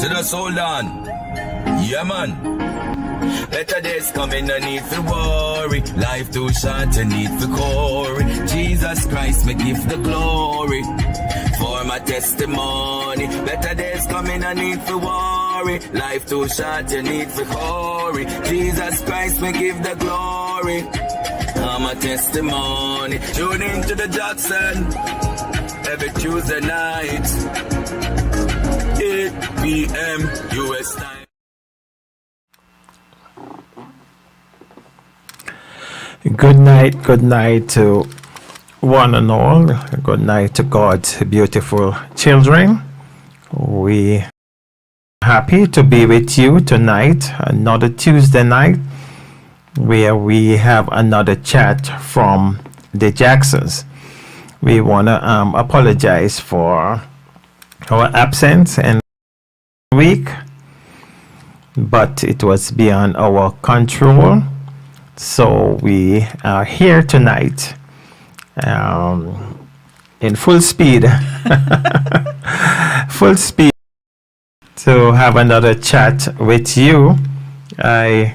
So just hold on. Yeah, man. Better days coming, no need to worry. Life too short, you need to glory. Jesus Christ, me give the glory for my testimony. Better days coming, no need to worry. Life too short, you need to glory. Jesus Christ, me give the glory for my testimony. Tune into the Jackson every Tuesday night, 8 p.m. US time. Good night to one and all. Good night to God's beautiful children. We happy to be with you tonight, another Tuesday night, where we have another chat from the Jacksons. We want to apologize for our absence and week, but it was beyond our control. So we are here tonight in full speed, full speed to have another chat with you. I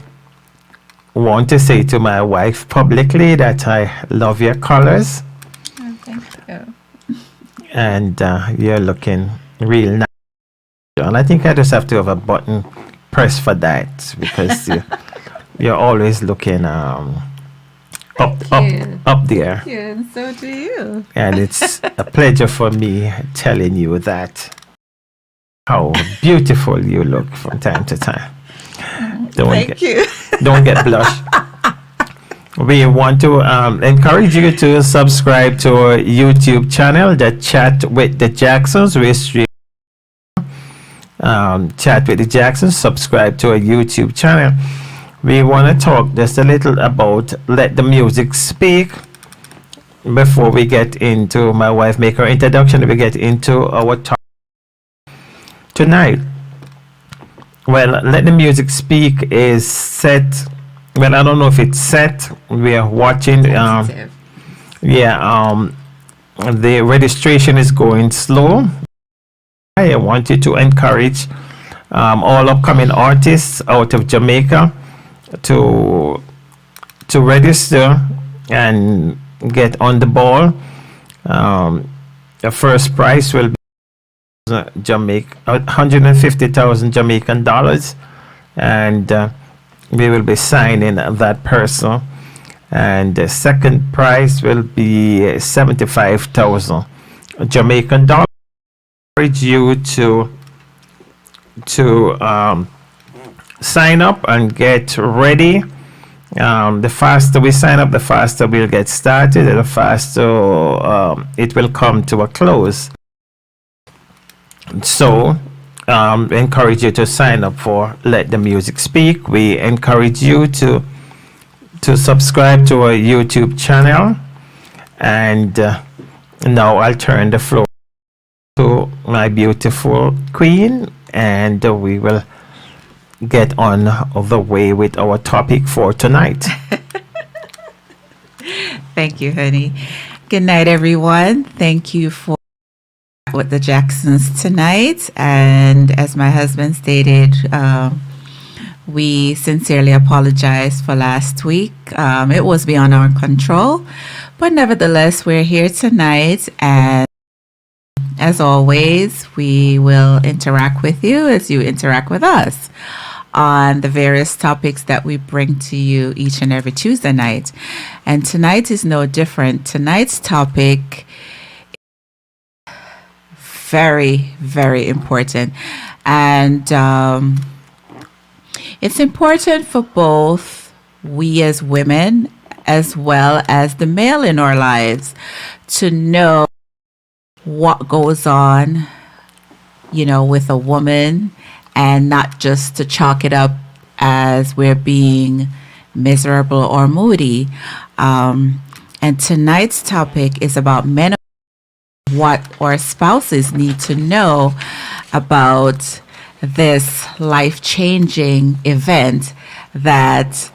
want to say to my wife publicly that I love your colors. Oh, thank you. And you're looking real nice. And I think I just have to have a button pressed for that because you're always looking up there. Thank you, and so do you. And it's a pleasure for me telling you that how beautiful you look from time to time. Thank you. Don't get blushed. We want to encourage you to subscribe to our YouTube channel, The Chat with the Jacksons. We stream Chat with the Jacksons. Subscribe to our YouTube channel. We want to talk just a little about Let the Music Speak before we get into my wife make her introduction. We get into our talk tonight. Well, Let the Music Speak is set. Well, I don't know if it's set. We are watching. The registration is going slow. I want you to encourage all upcoming artists out of Jamaica to register and get on the ball. The first prize will be 150,000 Jamaican dollars, and we will be signing that person. And the second prize will be 75,000 Jamaican dollars. I encourage you to sign up and get ready. The faster we sign up, the faster we'll get started, and the faster it will come to a close. So encourage you to sign up for Let the Music Speak. We encourage you to subscribe to our YouTube channel. And now I'll turn the floor to my beautiful queen, and we will get on the way with our topic for tonight. Thank you, honey. Good night, everyone. Thank you for with the Jacksons tonight. And as my husband stated, we sincerely apologize for last week. It was beyond our control, but nevertheless, we're here tonight. And as always, we will interact with you as you interact with us on the various topics that we bring to you each and every Tuesday night. And tonight is no different. Tonight's topic is very, very important. And it's important for both we as women as well as the male in our lives to know what goes on, with a woman, and not just to chalk it up as we're being miserable or moody. And tonight's topic is about men, what our spouses need to know about this life-changing event that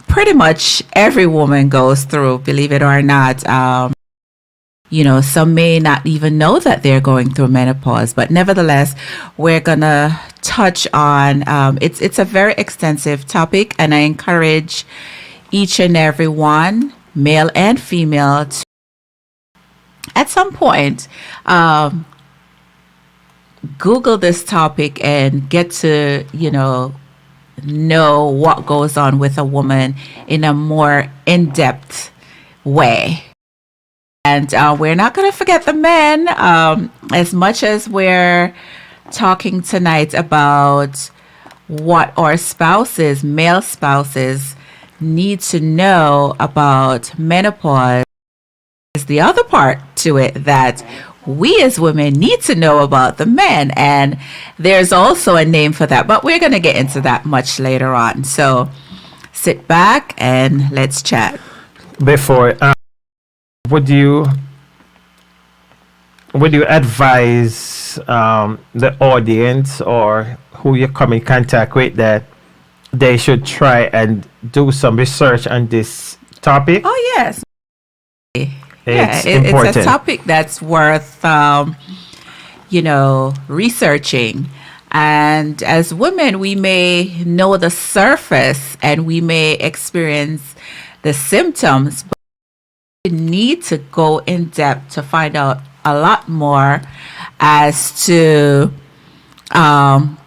pretty much every woman goes through, believe it or not. Some may not even know that they're going through menopause, but nevertheless, we're gonna touch on. It's a very extensive topic, and I encourage each and every one, male and female, to, at some point, Google this topic and get to know what goes on with a woman in a more in-depth way. And we're not going to forget the men, as much as we're talking tonight about what our spouses, male spouses, need to know about menopause. Is the other part to it that we as women need to know about the men. And there's also a name for that, but we're going to get into that much later on. So sit back and let's chat. Before, would you advise the audience or who you come in contact with that they should try and do some research on this topic? Oh, yes. It's it's a topic that's worth, researching. And as women, we may know the surface and we may experience the symptoms, but we need to go in depth to find out a lot more as to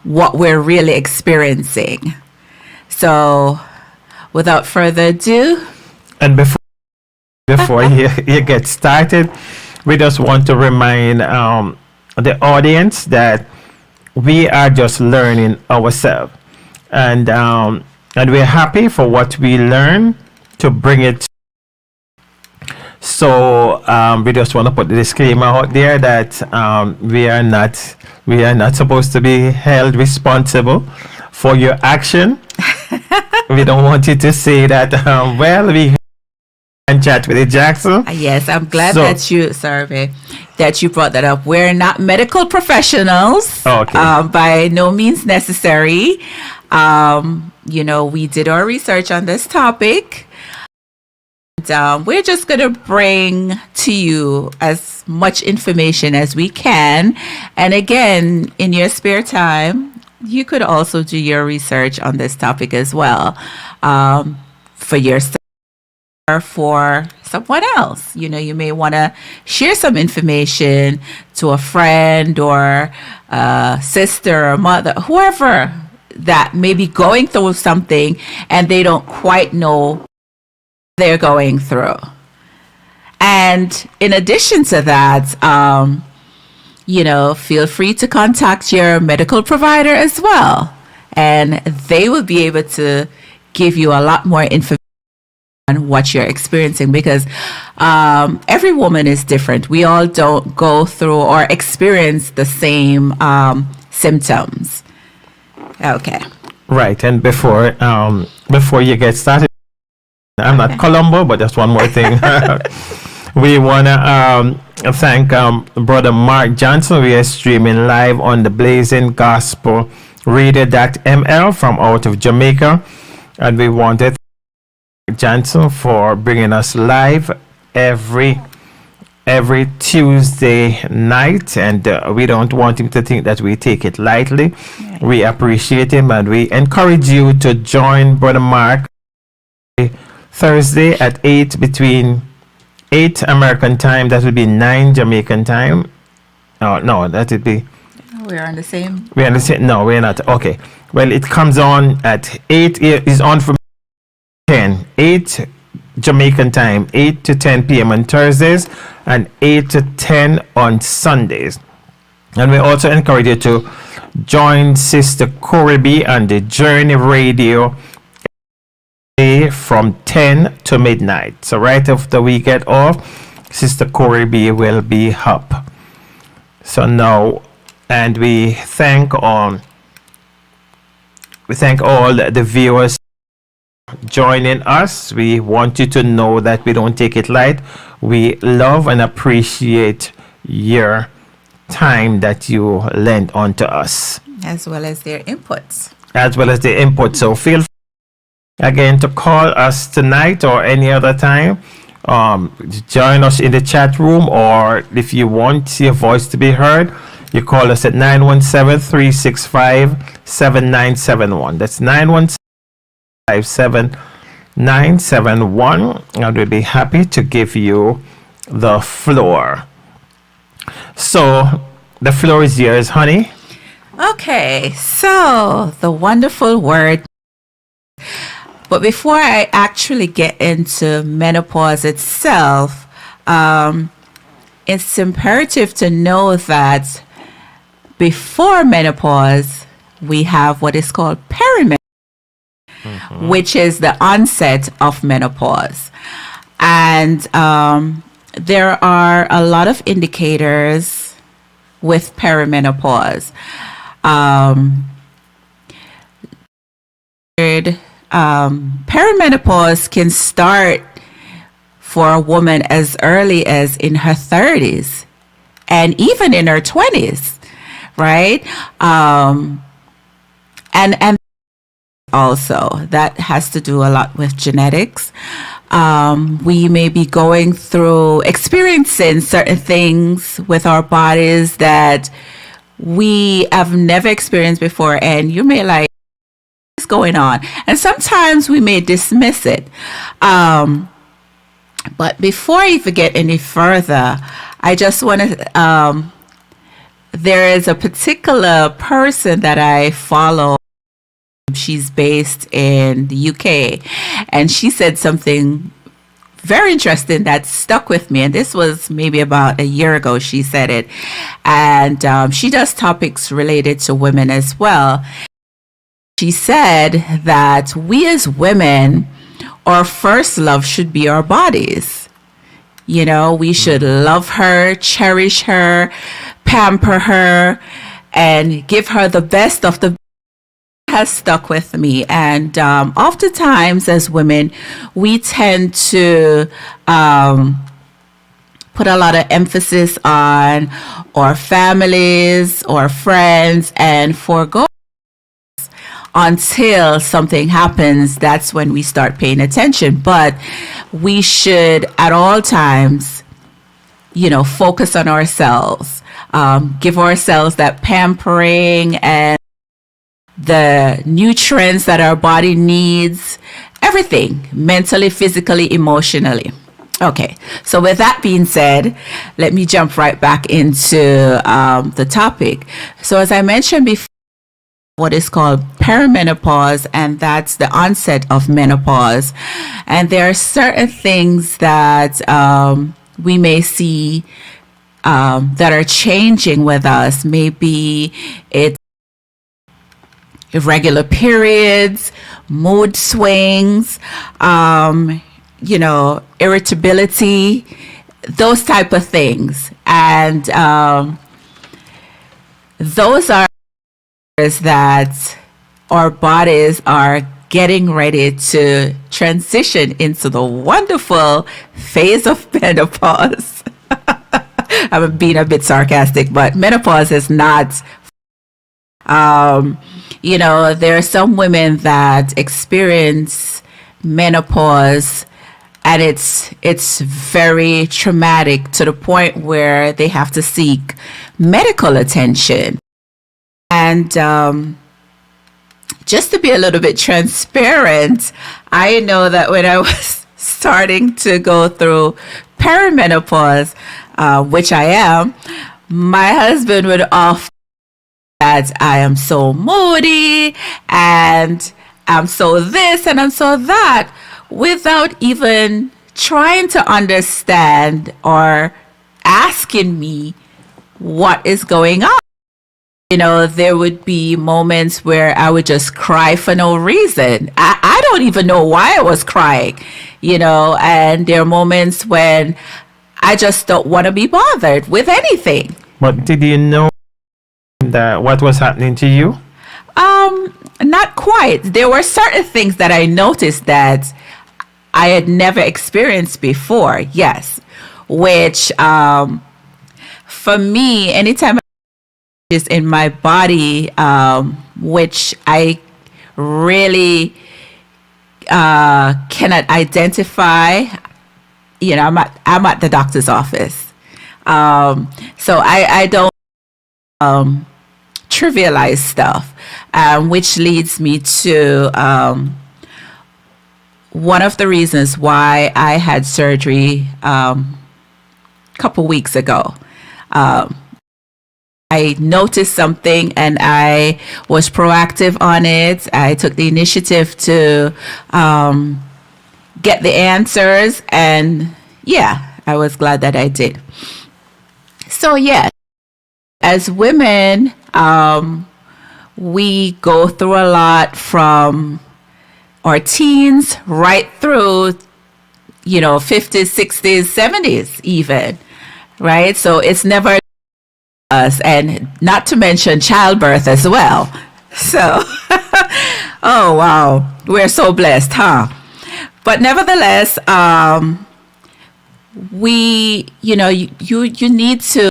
what we're really experiencing. So, without further ado, and before you get started, we just want to remind the audience that we are just learning ourselves, and we're happy for what we learn to bring it. So we just want to put the disclaimer out there that we are not supposed to be held responsible for your action. We don't want you to say that we can chat with Jackson. Yes, I'm glad that you brought that up. We're not medical professionals. Okay. By no means necessary. We did our research on this topic. We're just going to bring to you as much information as we can. And again, in your spare time, you could also do your research on this topic as well, for yourself or for someone else. You may want to share some information to a friend or a sister or mother, whoever that may be going through something and they don't quite know they're going through. And in addition to that, feel free to contact your medical provider as well, and they will be able to give you a lot more information on what you're experiencing, because every woman is different. We all don't go through or experience the same symptoms. Okay. Right. And before you get started, I'm not Columbo, but just one more thing. We want to thank Brother Mark Johnson. We are streaming live on the Blazing Gospel Radio.ml from out of Jamaica. And we wanted to thank Johnson for bringing us live every Tuesday night. And we don't want him to think that we take it lightly. Yeah. We appreciate him, and we encourage you to join Brother Mark Thursday at 8, between 8 American time. That would be 9 Jamaican time. Oh, no, that would be... We're on the same... We're on the same... No, we're not. Okay. Well, it comes on at 8. It is on from 10. 8 Jamaican time. 8 to 10 p.m. on Thursdays and 8 to 10 on Sundays. And we also encourage you to join Sister Corey B on the Journey Radio from 10 to midnight. So right after we get off, Sister Corey B will be up. So now, and we thank all the viewers joining us. We want you to know that we don't take it light. We love and appreciate your time that you lend onto us, as well as their inputs. So feel free again to call us tonight or any other time. join us in the chat room, or if you want your voice to be heard, you call us at 917-365-7971. That's 917-57971, and we'll be happy to give you the floor. So the floor is yours, honey. Okay, so the wonderful word. But before I actually get into menopause itself, it's imperative to know that before menopause, we have what is called perimenopause, which is the onset of menopause. And there are a lot of indicators with perimenopause. Perimenopause can start for a woman as early as in her 30s and even in her 20s, right? And also that has to do a lot with genetics. We may be going through experiencing certain things with our bodies that we have never experienced before, and you may like, what's going on? And sometimes we may dismiss it. But before I even get any further, I just want to, there is a particular person that I follow. She's based in the UK, and she said something very interesting that stuck with me. And this was maybe about a year ago she said it. And she does topics related to women as well. She said that we as women, our first love should be our bodies. You know, we should love her, cherish her, pamper her, and give her the best of the has stuck with me. And oftentimes as women, we tend to put a lot of emphasis on our families or friends and forego until something happens. That's when we start paying attention. But we should at all times, you know, focus on ourselves, give ourselves that pampering and the nutrients that our body needs, everything, mentally, physically, emotionally. Okay, so with that being said, let me jump right back into the topic. So as I mentioned before, what is called perimenopause, and that's the onset of menopause. And there are certain things that we may see that are changing with us. Maybe it's irregular periods, mood swings, you know, irritability, those type of things. And those are that our bodies are getting ready to transition into the wonderful phase of menopause. I'm being a bit sarcastic, but menopause is not you know, there are some women that experience menopause and it's very traumatic to the point where they have to seek medical attention. And just to be a little bit transparent, I know that when I was starting to go through perimenopause, which I am, my husband would often that I am so moody and I'm so this and I'm so that, without even trying to understand or asking me what is going on. You know, there would be moments where I would just cry for no reason. I don't even know why I was crying, you know, and there are moments when I just don't want to be bothered with anything. But did you know that what was happening to you? Not quite. There were certain things that I noticed that I had never experienced before. Yes, which for me, anytime is in my body, which I really cannot identify. I'm at the doctor's office. So I don't trivialize stuff, which leads me to one of the reasons why I had surgery a couple weeks ago. I noticed something and I was proactive on it. I took the initiative to get the answers, and I was glad that I did. So as women, we go through a lot from our teens right through, 50s, 60s, 70s even, right? So it's never us, and not to mention childbirth as well. So, oh wow, we're so blessed, huh? But nevertheless, we, you need to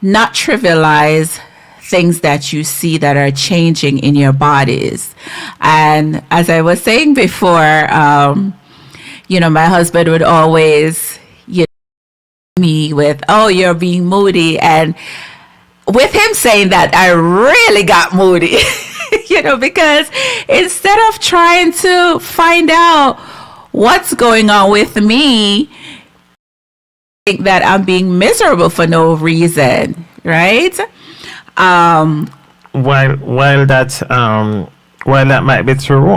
not trivialize things that you see that are changing in your bodies. And as I was saying before, my husband would always me with, oh, you're being moody, and with him saying that, I really got moody. Because instead of trying to find out what's going on with me, I think that I'm being miserable for no reason, right? While that might be true,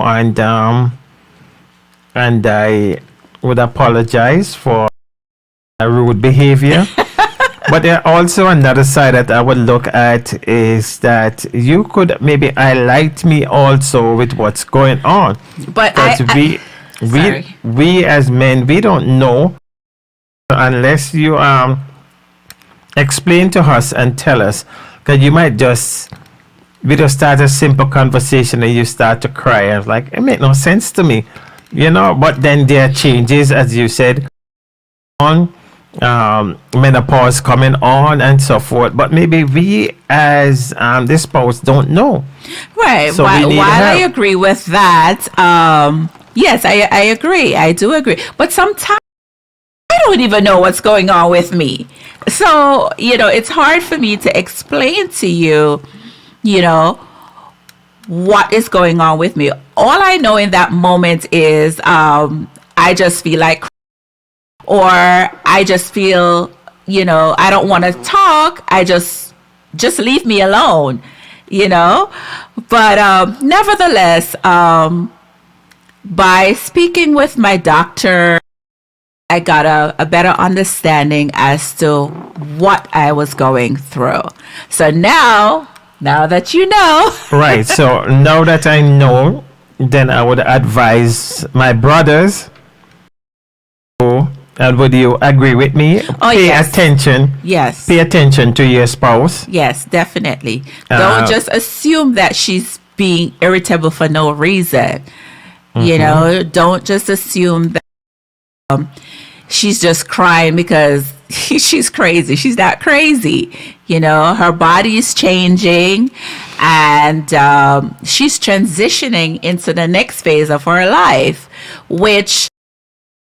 and I would apologize for rude behavior. But there also another side that I would look at is that you could maybe highlight me also with what's going on. But we as men, we don't know unless you explain to us and tell us, because you might we just start a simple conversation and you start to cry. I was like, it made no sense to me, but then there are changes, as you said, on menopause coming on and so forth, but maybe we as the spouse don't know, right? So while I agree with that, yes, I agree, I do agree, but sometimes I don't even know what's going on with me. So it's hard for me to explain to you what is going on with me. All I know in that moment is I just feel like, or I just feel, I don't want to talk. I just leave me alone, But nevertheless, by speaking with my doctor, I got a better understanding as to what I was going through. So now that you know. Right. So now that I know, then I would advise my brothers. And would you agree with me? Pay attention. Yes. Pay attention to your spouse. Yes, definitely. Don't just assume that she's being irritable for no reason. Don't just assume that she's just crying because she's crazy. She's not crazy. Her body is changing, and she's transitioning into the next phase of her life, which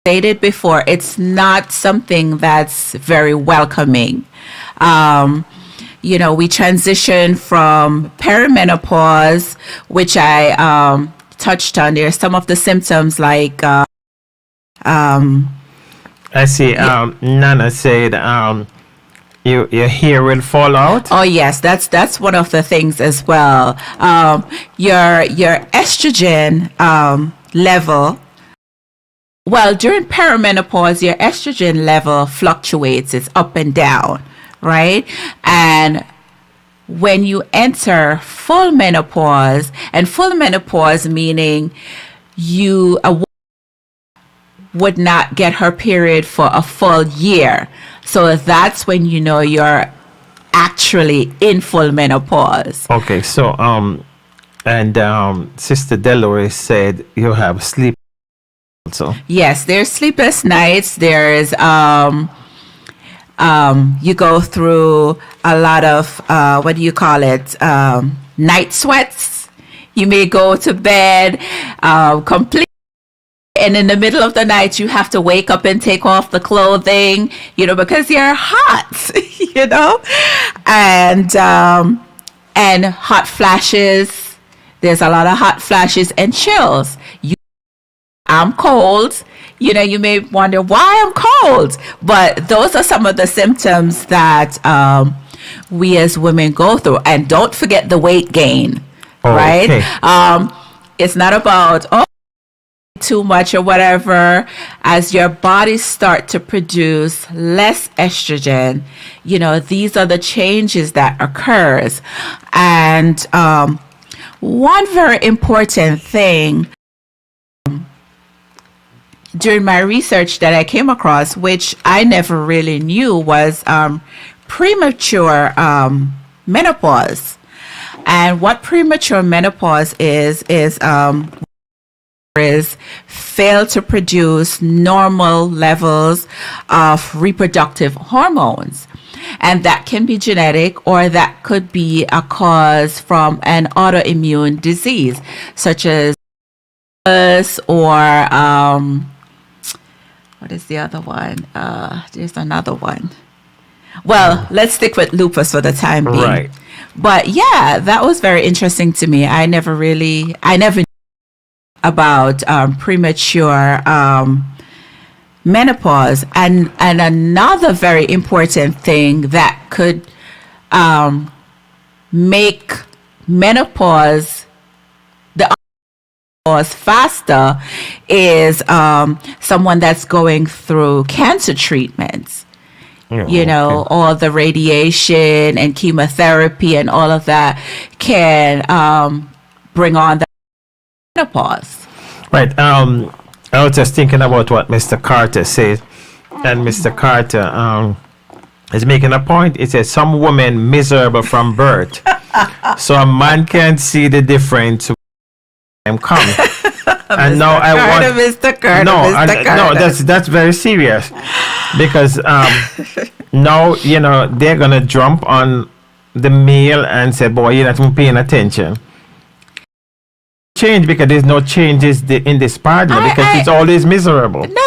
stated before, it's not something that's very welcoming. We transition from perimenopause, which I touched on. There's some of the symptoms like I see. Nana said your hair will fall out. Oh yes, that's one of the things as well. Your estrogen level. Well, during perimenopause, your estrogen level fluctuates. It's up and down, right? And when you enter full menopause, and full menopause meaning a woman would not get her period for a full year. So that's when you're actually in full menopause. Okay, so Sister Dolores said you have sleep. Also. Yes, there's sleepless nights. There's you go through a lot of night sweats. You may go to bed completely and in the middle of the night, you have to wake up and take off the clothing, because you're hot, and hot flashes. There's a lot of hot flashes and chills. I'm cold. You may wonder why I'm cold, but those are some of the symptoms that we as women go through. And don't forget the weight gain, right? Okay. It's not about, too much or whatever. As your bodies start to produce less estrogen, these are the changes that occurs. And one very important thing during my research that I came across, which I never really knew, was premature menopause. And what premature menopause is fail to produce normal levels of reproductive hormones. And that can be genetic, or that could be a cause from an autoimmune disease, such as or what is the other one? There's another one. Well, let's stick with lupus for the time being. Right. But yeah, that was very interesting to me. I never knew about premature menopause. And another very important thing that could make menopause faster is someone that's going through cancer treatments. All the radiation and chemotherapy and all of that can bring on the menopause. Right. I was just thinking about what Mr. Carter said, and Mr. Carter is making a point. It says some women miserable from birth, so a man can't see the difference. I'm coming. And now I want Mr. Carter. No, that's very serious, because now they're gonna jump on the male and say, "Boy, you're not even paying attention." Change, because there's no changes in this partner, because it's always miserable. No.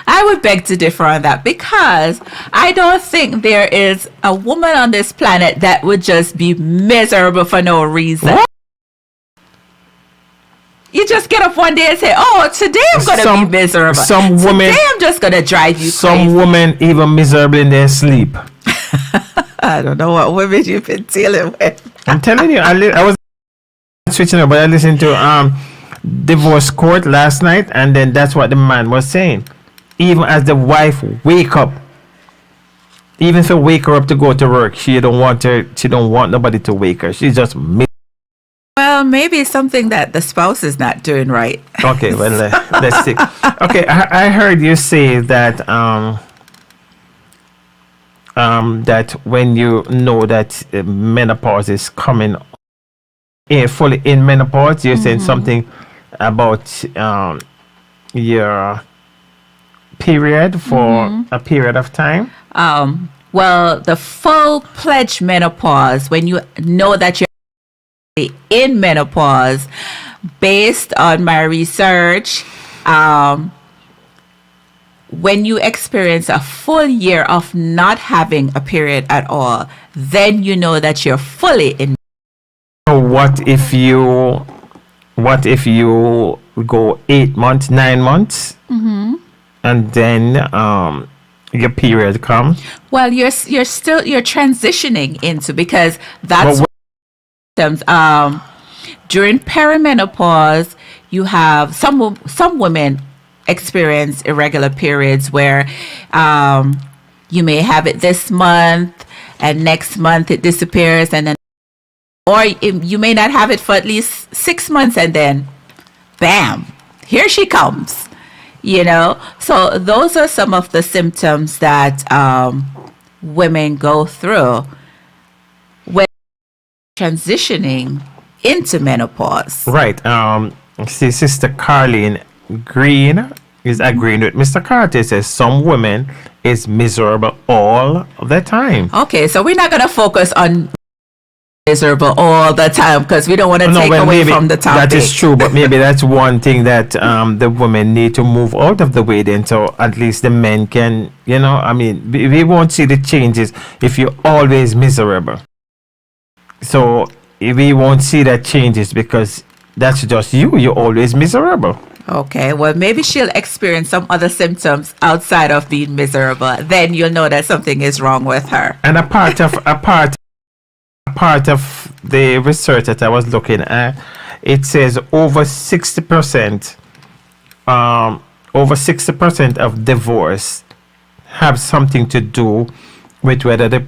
I would beg to differ on that, because I don't think there is a woman on this planet that would just be miserable for no reason. What? You just get up one day and say, "Oh, today I'm going to be miserable. Today I'm just going to drive you some crazy." women even miserable in their sleep. I don't know what women you've been dealing with. I'm telling you, I was switching up, but I listened to divorce court last night, and then that's what the man was saying. Even as the wife wake up, even if you wake her up to go to work, she don't want nobody to wake her. She's just Well, maybe it's something that the spouse is not doing right. Okay, well, let's see. Okay, I heard you say that that when you know that menopause is coming fully in menopause, you're saying something about your period for a period of time. Well, the full-fledged menopause, when you know that you're in menopause, based on my research, when you experience a full year of not having a period at all, then you know that you're fully in. So what if you go 8 months, 9 months, and then your period comes? Well, you're transitioning into, because that's during perimenopause, you have some women experience irregular periods where you may have it this month and next month it disappears, and then, or you may not have it for at least 6 months, and then bam, here she comes. So those are some of the symptoms that women go through when transitioning into menopause. Right. See, Sister Carleen Green is agreeing with Mr. Carter. Says some women is miserable all the time. Okay, so we're not going to focus on miserable all the time because we don't want to take well, away maybe from the topic. that is true, but maybe that's one thing that the women need to move out of the way then, so at least the men can, I mean, we won't see the changes if you're always miserable. So we won't see that changes because that's just you're always miserable. Okay, well, maybe she'll experience some other symptoms outside of being miserable. Then you'll know that something is wrong with her. And a part of the research that I was looking at, it says over 60% of divorce have something to do with whether the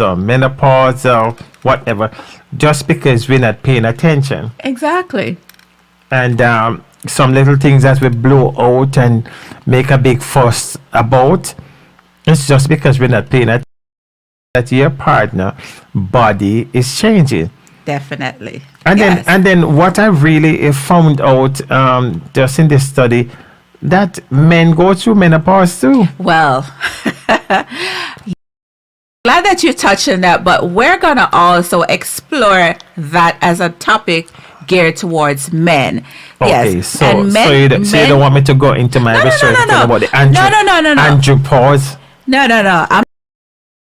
or menopause or whatever, just because we're not paying attention. Exactly. And some little things that we blow out and make a big fuss about, it's just because we're not paying attention that your partner body is changing. Definitely. And Yes. then what I really found out just in this study, that men go through menopause too. Well, glad that you touched on that, but we're going to also explore that as a topic geared towards men. Okay, Yes. so And men, so you don't want me to go into my No. research about the No. andropause? No. I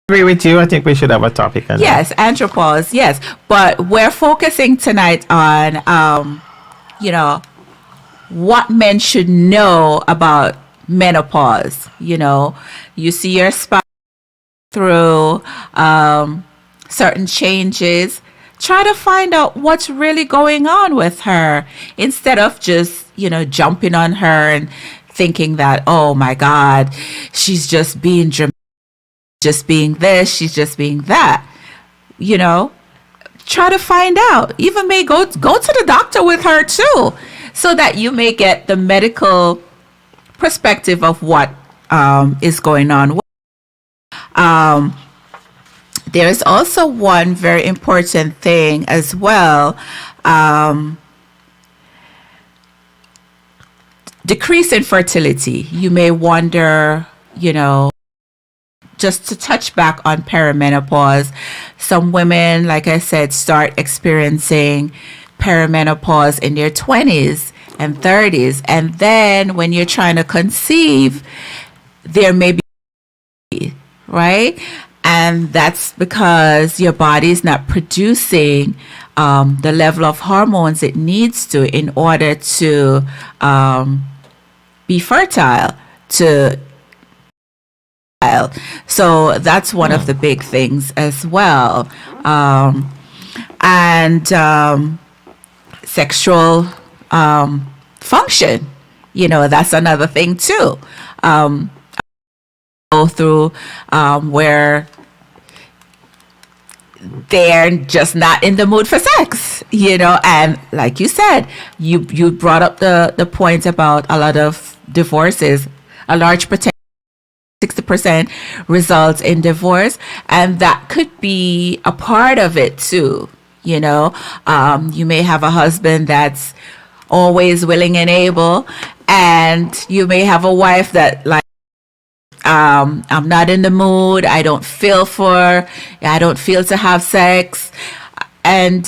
agree with you. I think we should have a topic on Yes, andropause. Yes, but we're focusing tonight on, what men should know about menopause. You see your spouse through certain changes. Try to find out what's really going on with her instead of just, jumping on her and thinking that, oh my God, she's just being dramatic, just being this, she's just being that. Try to find out. Even may go to the doctor with her too, so that you may get the medical perspective of what is going on. There's also one very important thing as well. Decrease in fertility. You may wonder, just to touch back on perimenopause, some women, like I said, start experiencing perimenopause in their 20s and 30s. And then when you're trying to conceive, there may be, right? And that's because your body is not producing the level of hormones it needs to in order to be fertile, so that's one of the big things as well. And sexual function, that's another thing too. Go through where they're just not in the mood for sex, and like you said, you brought up the point about a lot of divorces, a large percentage, 60% results in divorce, and that could be a part of it too. You may have a husband that's always willing and able, and you may have a wife that I'm not in the mood, I don't feel to have sex, and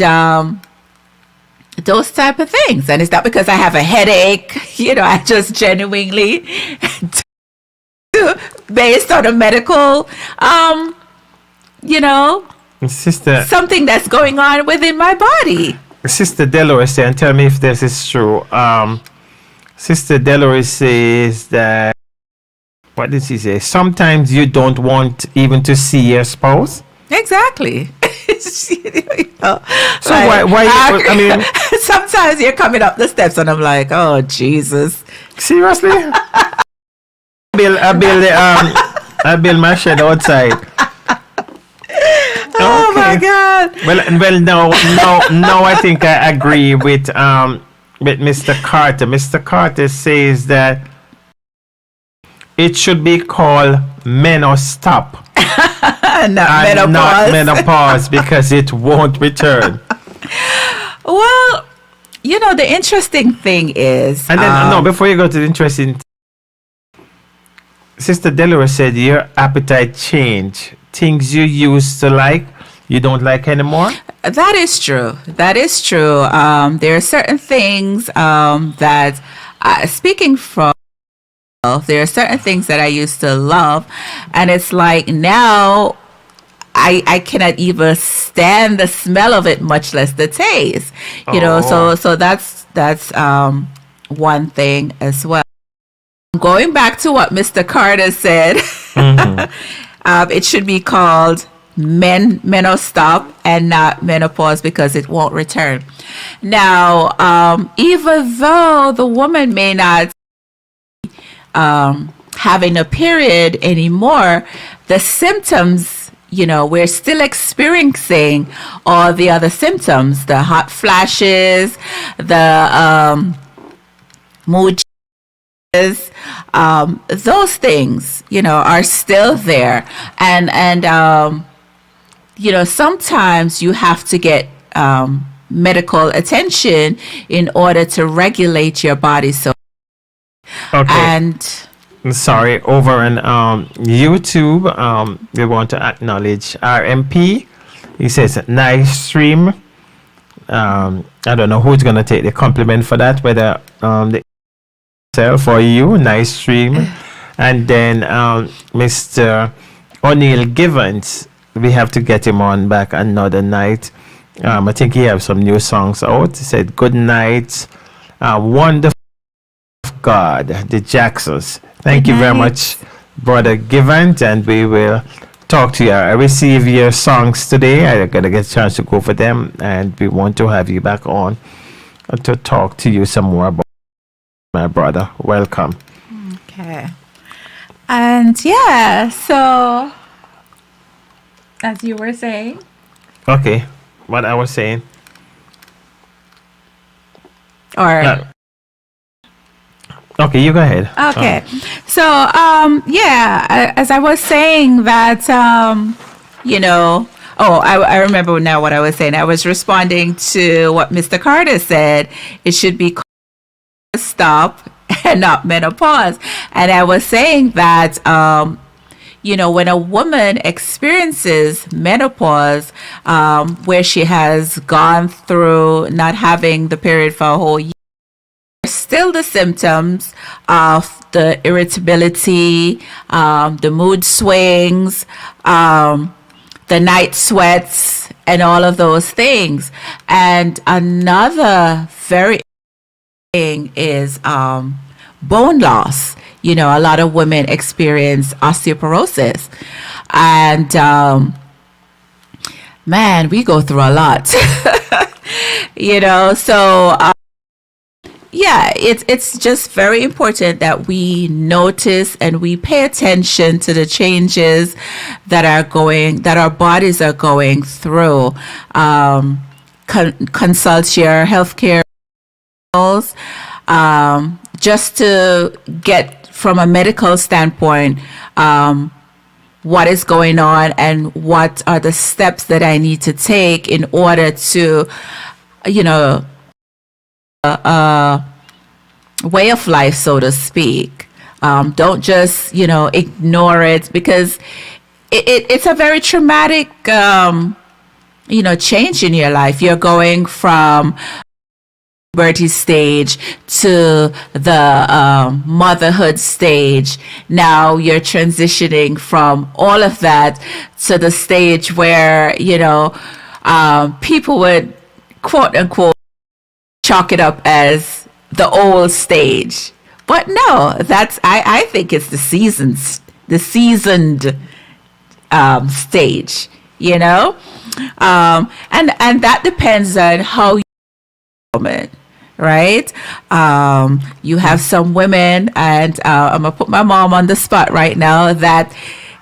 those type of things. And it's not because I have a headache, I just genuinely based on a medical Sister, something that's going on within my body. Sister Delores, and tell me if this is true. Sister Delores says that, what did she say? Sometimes you don't want even to see your spouse. Exactly. So why I mean, sometimes you're coming up the steps and I'm like, oh Jesus. Seriously? I build my shed outside. Oh my God. Well, now I think I agree with Mr. Carter. Mr. Carter says that it should be called menostop, not menopause, because it won't return. Well, the interesting thing is, and then before you go to the interesting, Sister Delora said your appetite change. Things you used to like, you don't like anymore? That is true. That is true. There are certain things that, speaking from, there are certain things that I used to love, and it's like now I cannot even stand the smell of it, much less the taste. You know, so that's one thing as well. Going back to what Mr. Carter said, it should be called menostop and not menopause because it won't return. Now, even though the woman may not having a period anymore, the symptoms, you know, we're still experiencing all the other symptoms, the hot flashes, the mood changes, those things, you know, are still there. And you know, sometimes you have to get medical attention in order to regulate your body. So, Okay. and Sorry, over on YouTube, we want to acknowledge RMP. He says, nice stream. I don't know who's going to take the compliment for that, whether the self or you. Nice stream. And then Mr. O'Neill Givens, we have to get him on back another night. I think he has some new songs out. He said, good night. Wonderful God, the Jacksons. Thank you very much, Brother Givens, and we will talk to you. I received your songs today. I got to get a chance to go for them, and we want to have you back on to talk to you some more about my brother. Welcome. okay. And yeah, so as you were saying, Okay, what I was saying. or Okay, you go ahead. okay. So, yeah, as I was saying that, you know, I remember now what I was saying. I was responding to what Mr. Carter said. It should be called stop and not menopause. And I was saying that, you know, when a woman experiences menopause, where she has gone through not having the period for a whole year, still the symptoms of the irritability, the mood swings, the night sweats, and all of those things. And another very thing is bone loss. You know, a lot of women experience osteoporosis. And man, we go through a lot. You know, so yeah, it's just very important that we notice and we pay attention to the changes that our bodies are going through. Consult your healthcare professionals, just to get from a medical standpoint what is going on and what are the steps that I need to take in order to, you know, way of life, so to speak. Don't just, you know, ignore it, because it's a very traumatic, you know, change in your life. You're going from puberty stage to the motherhood stage. Now you're transitioning from all of that to the stage where, you know, people would quote unquote chalk it up as the old stage. But no, I think it's the seasoned stage, you know? And that depends on how you woman, right? You have some women, and I'm gonna put my mom on the spot right now, that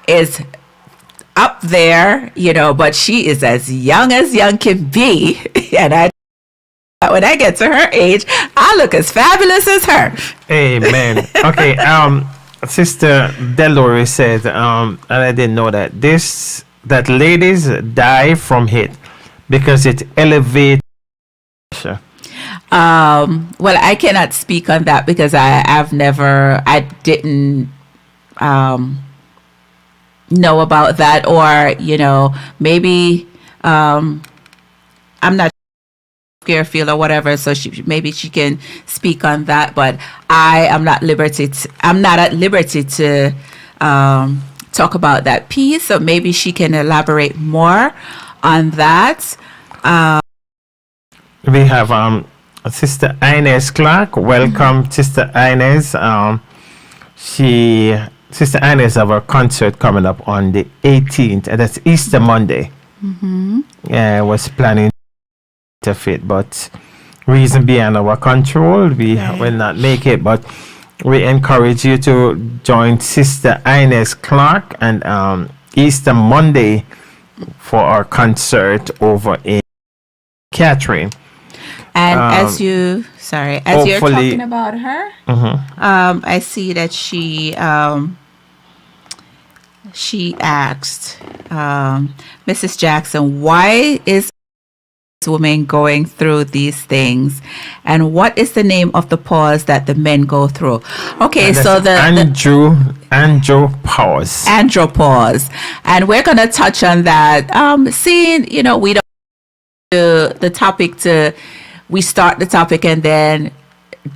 is up there, you know, but she is as young can be. And when I get to her age, I look as fabulous as her. Amen. Okay, Sister Delore said, and I didn't know that ladies die from it because it elevates. Well, I cannot speak on that because I didn't know about that, or, you know, maybe I'm not Fairfield or whatever, so maybe she can speak on that. But I am not I'm not at liberty to talk about that piece. So maybe she can elaborate more on that. We have Sister Inez Clark. Welcome, Sister Inez. Sister Inez have a concert coming up on the 18th, and that's Easter Monday. Yeah, I was planning to fit, but reason beyond our control, we will not make it. But we encourage you to join Sister Inez Clark and Easter Monday for our concert over in Catherine. And as you're talking about her, I see that she asked Mrs. Jackson, why is this woman going through these things, and what is the name of the pause that the men go through? Okay, so the andropause. Andropause, and we're gonna touch on that. Seeing, we don't do the topic we start the topic and then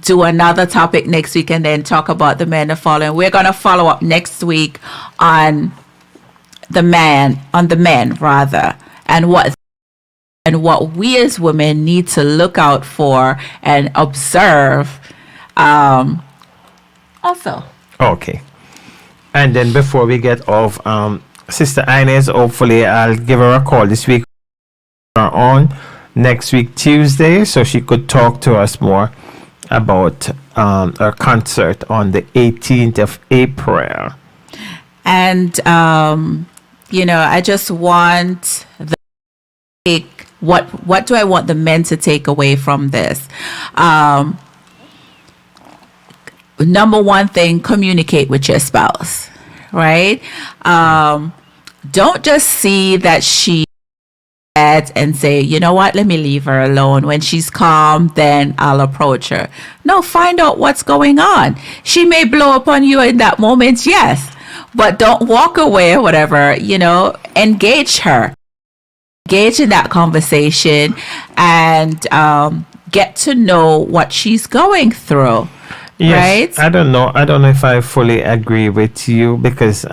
do another topic next week and then talk about the men the following. We're going to follow up next week on the men rather, and what we as women need to look out for and observe also. Okay. And then before we get off, Sister Inez, hopefully I'll give her a call this week on next week Tuesday, so she could talk to us more about our concert on the 18th of April. And I just want what do I want the men to take away from this? Number one thing, communicate with your spouse, right? Don't just see that she and say, you know what, let me leave her alone. When she's calm, then I'll approach her. No, find out what's going on. She may blow up on you in that moment, yes, but don't walk away or whatever. Engage her, engage in that conversation, and get to know what she's going through. Yes, right? I don't know if I fully agree with you, because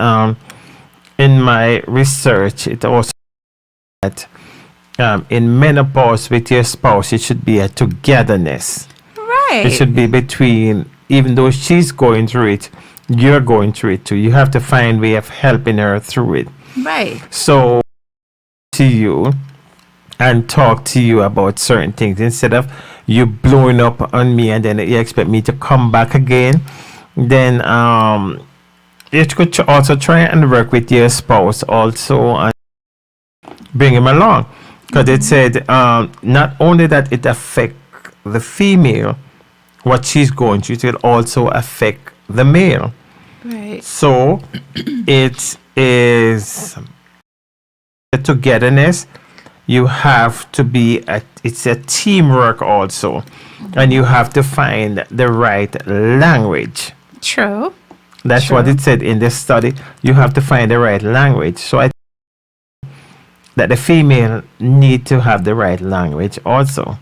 in my research it also that in menopause with your spouse, it should be a togetherness. Right. It should be between, even though she's going through it, you're going through it too. You have to find a way of helping her through it. Right. So, to you and talk to you about certain things instead of you blowing up on me and then you expect me to come back again. Then you could also try and work with your spouse also and bring him along. Because it said not only that it affects the female, what she's going through, it will also affect the male. Right. So it is a togetherness. You have to be it's a teamwork also, and you have to find the right language. True. That's True. what it said in this study. You have to find the right language. So I that the female need to have the right language also.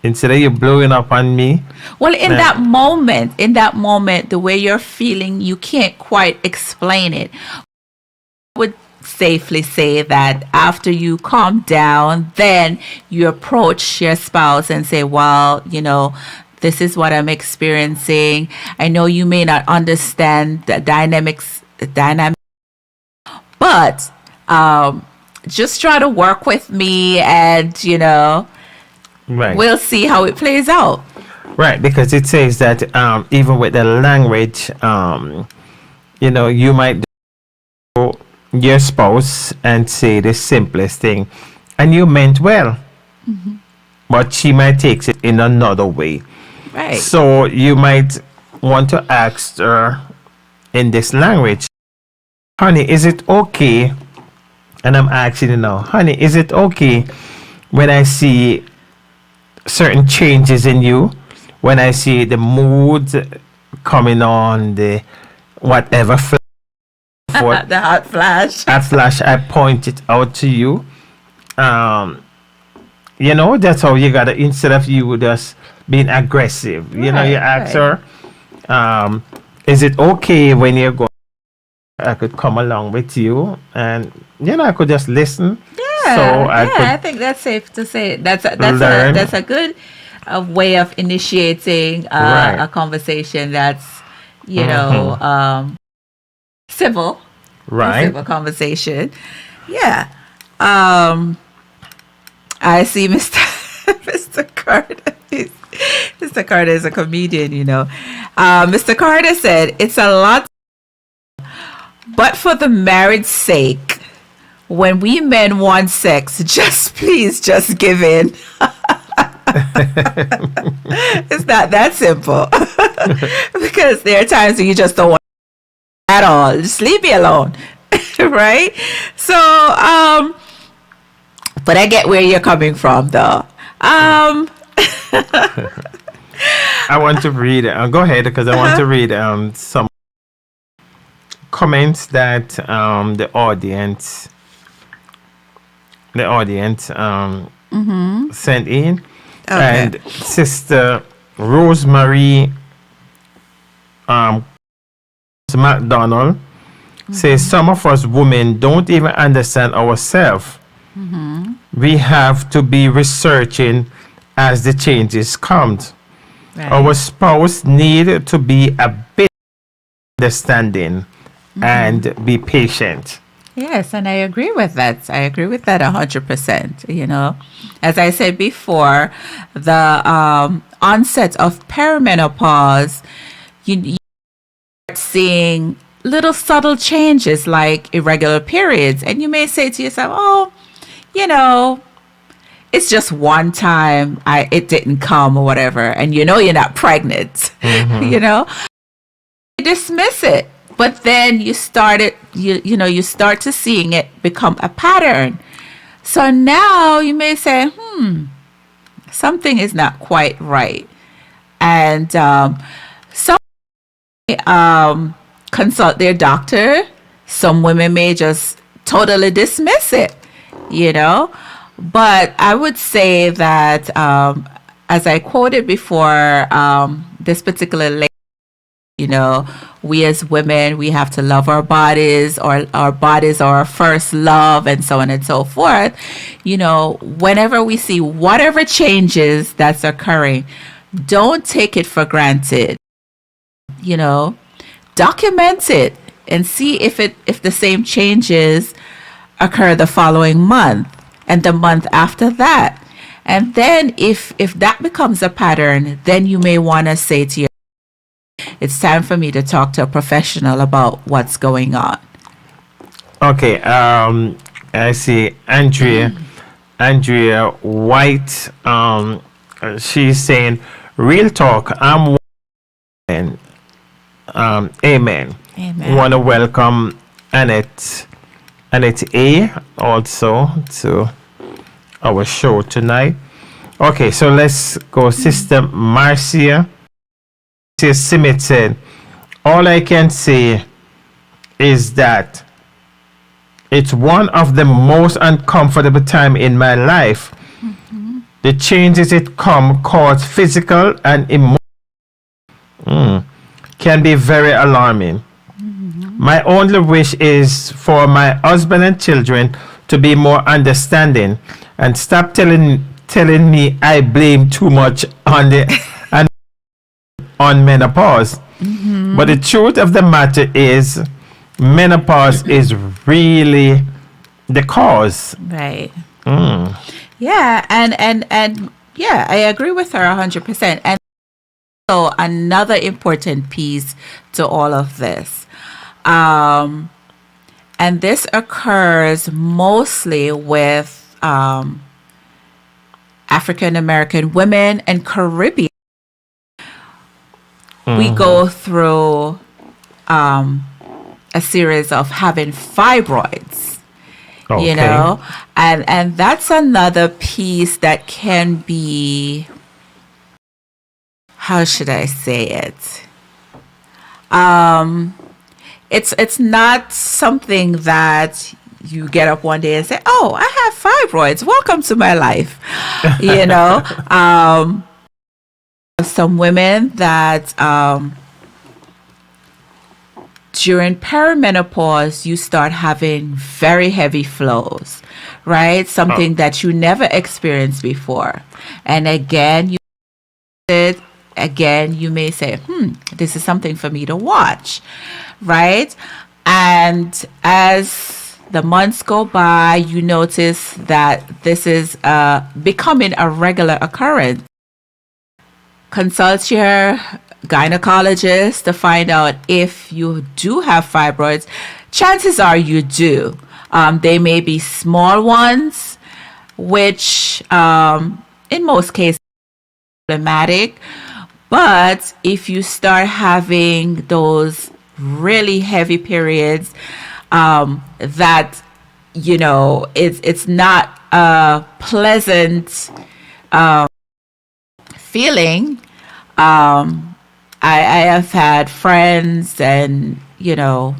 Instead of you blowing up on me. Well, in that moment, the way you're feeling, you can't quite explain it. I would safely say that after you calm down, then you approach your spouse and say, well, this is what I'm experiencing. I know you may not understand the dynamics, but just try to work with me, and right. We'll see how it plays out. Right, because it says that even with the language, you might go your spouse and say the simplest thing, and you meant well, but she might take it in another way. Right. So you might want to ask her in this language, honey, is it okay? And I'm asking you now, honey, is it okay when I see certain changes in you, when I see the mood coming on, the whatever foot. The hot flash. At flash, I point it out to you. That's how you gotta, instead of you just being aggressive, you ask her, is it okay when you're going, I could come along with you, and I could just listen. I think that's safe to say. That's a good way of initiating a conversation that's civil, right? Civil conversation. Yeah. I see Mr. Mr. Carter. Mr. Carter is a comedian, Mr. Carter said, "It's a lot, but for the marriage sake, when we men want sex, just give in." It's not that simple. Because there are times when you just don't want at all. Just leave me alone. Right? So, but I get where you're coming from, though. I want to read. Go ahead, because I want to read some comments that the audience sent in. Okay. And Sister Rosemary McDonald says, some of us women don't even understand ourselves. We have to be researching as the changes come. Right. Our spouse need to be a bit understanding and be patient. Yes, and I agree with that. 100%. As I said before, the onset of perimenopause, you start seeing little subtle changes like irregular periods, and you may say to yourself, "Oh, it's just one time, it didn't come or whatever," and you're not pregnant. You dismiss it. But then you start to seeing it become a pattern. So now you may say, something is not quite right. And some consult their doctor. Some women may just totally dismiss it, But I would say that, as I quoted before, this particular lady, we as women, we have to love our bodies, or our bodies are our first love, and so on and so forth. Whenever we see whatever changes that's occurring, don't take it for granted. Document it and see if the same changes occur the following month and the month after that. And then if that becomes a pattern, then you may want to say to yourself, it's time for me to talk to a professional about what's going on. Okay, I see Andrea White. She's saying, "Real talk, I'm woman." Amen. Amen. Want to welcome Annette A also to our show tonight. Okay, so let's go. Sister Marcia Simit said, "All I can say is that it's one of the most uncomfortable time in my life. The changes it cause physical and emotional can be very alarming. My only wish is for my husband and children to be more understanding and stop telling me I blame too much on menopause. But the truth of the matter is, menopause is really the cause." Right. Yeah, and yeah, I agree with her 100%. And so another important piece to all of this, and this occurs mostly with African American women and Caribbean. We go through a series of having fibroids, Okay. and that's another piece that can be, how should I say it? it's not something that you get up one day and say, "Oh, I have fibroids. Welcome to my life." You know, some women that during perimenopause you start having very heavy flows, right? Something that you never experienced before, and again, you may say, this is something for me to watch, right? And as the months go by, you notice that this is becoming a regular occurrence. Consult your gynecologist to find out if you do have fibroids. Chances are you do. They may be small ones, which in most cases are problematic. But if you start having those really heavy periods, that, you know, it's not a pleasant feeling. I have had friends and, you know,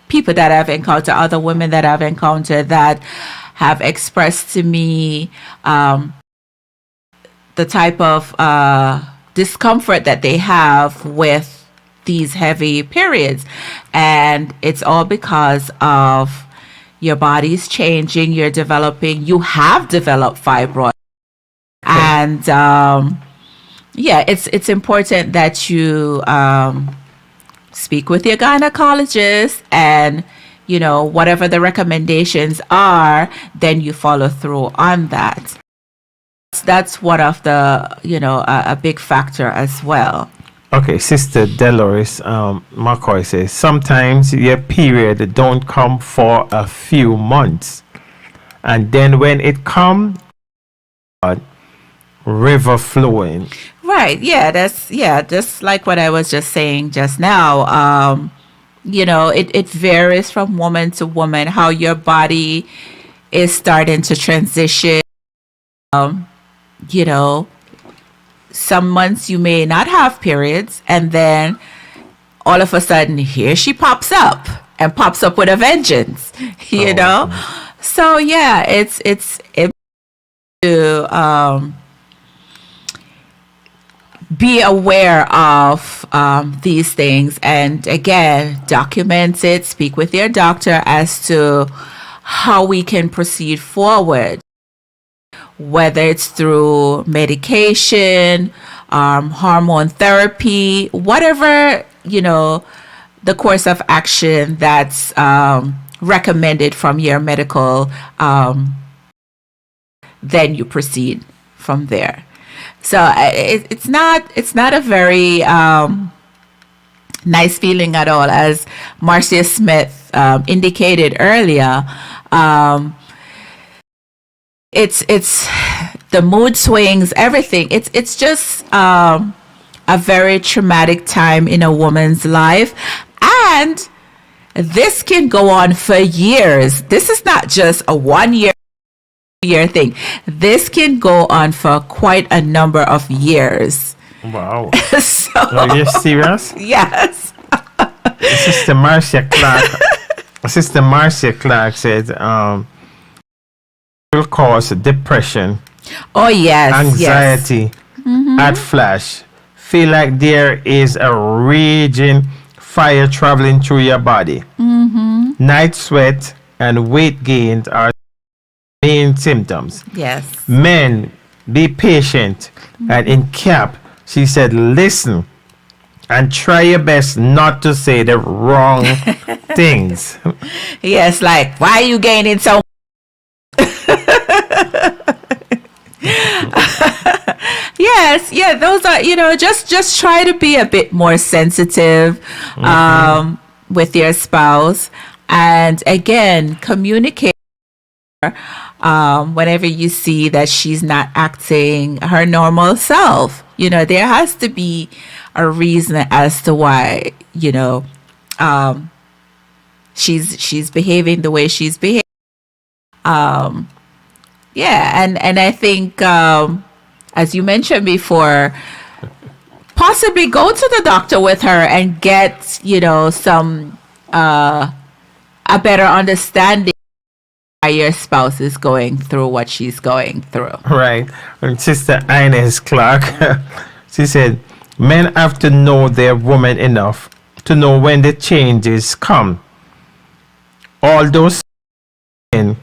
people that I've encountered, other women that I've encountered that have expressed to me the type of discomfort that they have with these heavy periods. And it's all because of your body's changing, you have developed fibroids. And it's important that you speak with your gynecologist, and, you know, whatever the recommendations are, then you follow through on that. That's one of the, you know, a big factor as well. Okay, Sister Dolores McCoy says, sometimes your period don't come for a few months. And then when it comes, river flowing. Right. Yeah, just like what I was just saying just now. You know, it varies from woman to woman how your body is starting to transition. You know, some months you may not have periods, and then all of a sudden here she pops up with a vengeance, you know? So yeah, it's to be aware of these things, and again, document it, speak with your doctor as to how we can proceed forward, whether it's through medication, hormone therapy, whatever, you know, the course of action that's recommended from your medical, then you proceed from there. So it's not a very nice feeling at all, as Marcia Smith indicated earlier. It's the mood swings, everything. It's just a very traumatic time in a woman's life, and this can go on for years. This is not just a 1 year thing. This can go on for quite a number of years. Wow. So, Are you serious? yes. Sister Marcia Clark said will cause depression, Oh yes. anxiety, at flash. Feel like there is a raging fire traveling through your body. Night sweat and weight gain are main symptoms. Yes. Men, be patient. And in cap, she said, listen and try your best not to say the wrong things. Yes, like, why are you gaining so Yes, yeah, those are, you know, just try to be a bit more sensitive with your spouse, and again, communicate whenever you see that she's not acting her normal self. You know, there has to be a reason as to why, you know, she's behaving the way she's behaving. Yeah, and I think as you mentioned before, possibly go to the doctor with her and get, some a better understanding why your spouse is going through what she's going through. Right. And Sister Ines Clark, she said, men have to know their woman enough to know when the changes come. All those men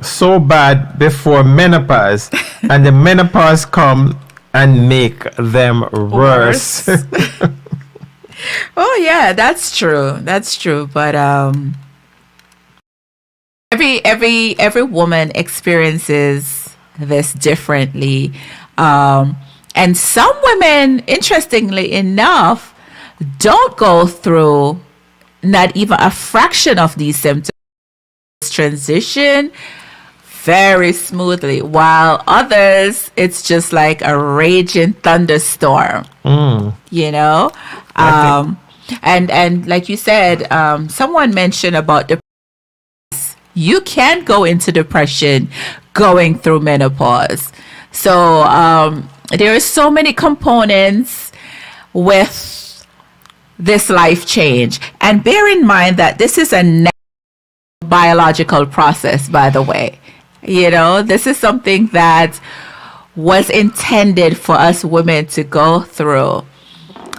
so bad before menopause, and the menopause come and make them worse. Oh yeah, that's true. That's true. But every woman experiences this differently. And some women, interestingly enough, don't go through not even a fraction of these symptoms. Transition very smoothly, while others, it's just like a raging thunderstorm. And like you said, someone mentioned about you can go into depression going through menopause. So there are so many components with this life change. And bear in mind that this is a biological process, by the way. This is something that was intended for us women to go through.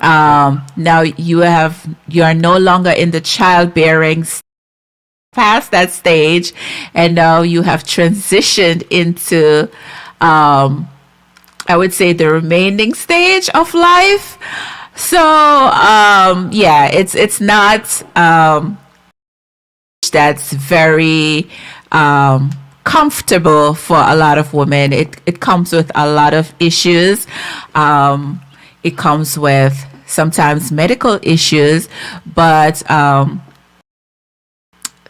Now you are no longer in the childbearing past that stage, and now you have transitioned into I would say the remaining stage of life. So it's not that's very comfortable for a lot of women. It comes with a lot of issues. It comes with sometimes medical issues, but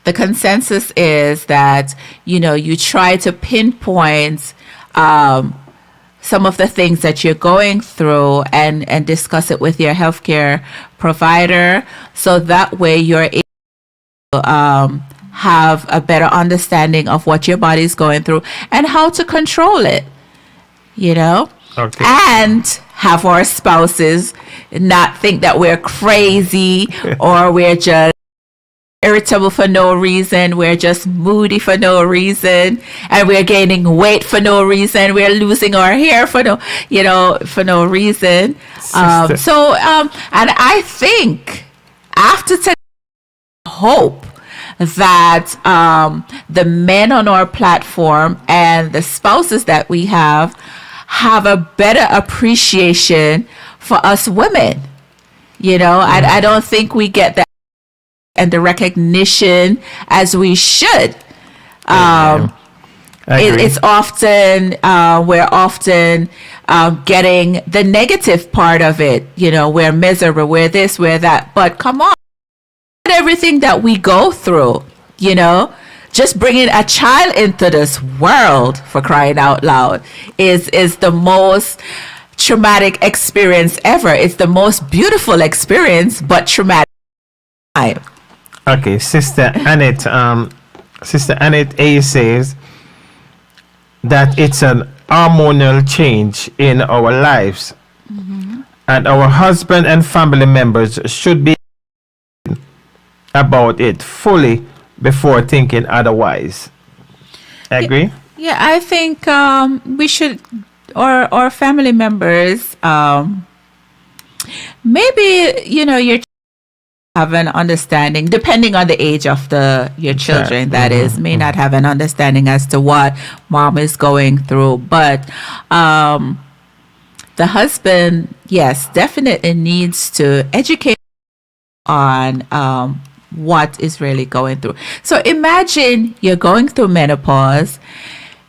the consensus is that, you try to pinpoint some of the things that you're going through and discuss it with your healthcare provider, so that way you're able to have a better understanding of what your body's going through and how to control it, Okay. and have our spouses not think that we're crazy or we're just irritable for no reason, we're just moody for no reason, and we're gaining weight for no reason, we're losing our hair for no reason. And I think after today, hope that the men on our platform and the spouses that we have a better appreciation for us women. I don't think we get that and the recognition as we should. It's often we're often getting the negative part of it. We're miserable, we're this, we're that. But come on, everything that we go through, just bringing a child into this world, for crying out loud, is the most traumatic experience ever. It's the most beautiful experience, but traumatic. Okay, Sister Annette A says that it's an hormonal change in our lives, and our husband and family members should be about it fully before thinking otherwise. Agree? Yeah, I think we should, or our family members, maybe your have an understanding, depending on the age of your children, that is, may not have an understanding as to what mom is going through. But the husband, yes, definitely needs to educate on what is really going through. So imagine you're going through menopause,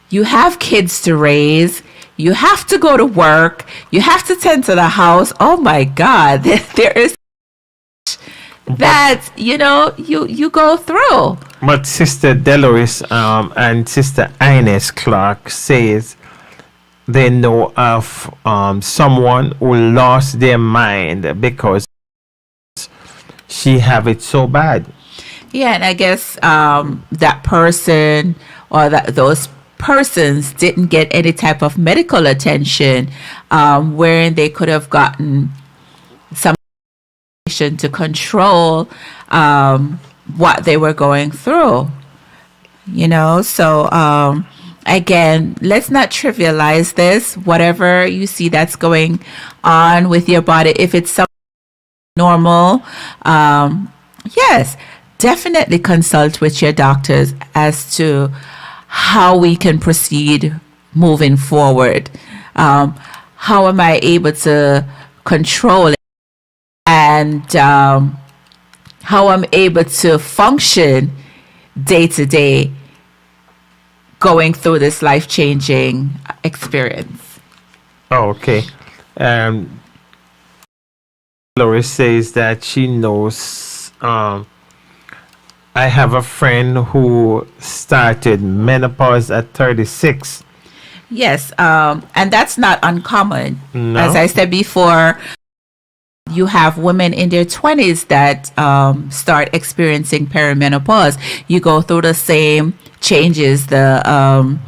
you have kids to raise, you have to go to work, you have to tend to the house. Oh my God, there is that you go through. But Sister Deloris and Sister Ines Clark says they know of someone who lost their mind because she have it so bad. Yeah, and I guess that person or those persons didn't get any type of medical attention, wherein they could have gotten some to control what they were going through. So again, let's not trivialize this. Whatever you see that's going on with your body, if it's something normal, yes, definitely consult with your doctors as to how we can proceed moving forward. How am I able to control it? And how I'm able to function day to day going through this life-changing experience. Oh, okay. Loris says that she knows. I have a friend who started menopause at 36. Yes, and that's not uncommon. No. As I said before, you have women in their 20s that start experiencing perimenopause. You go through the same changes, the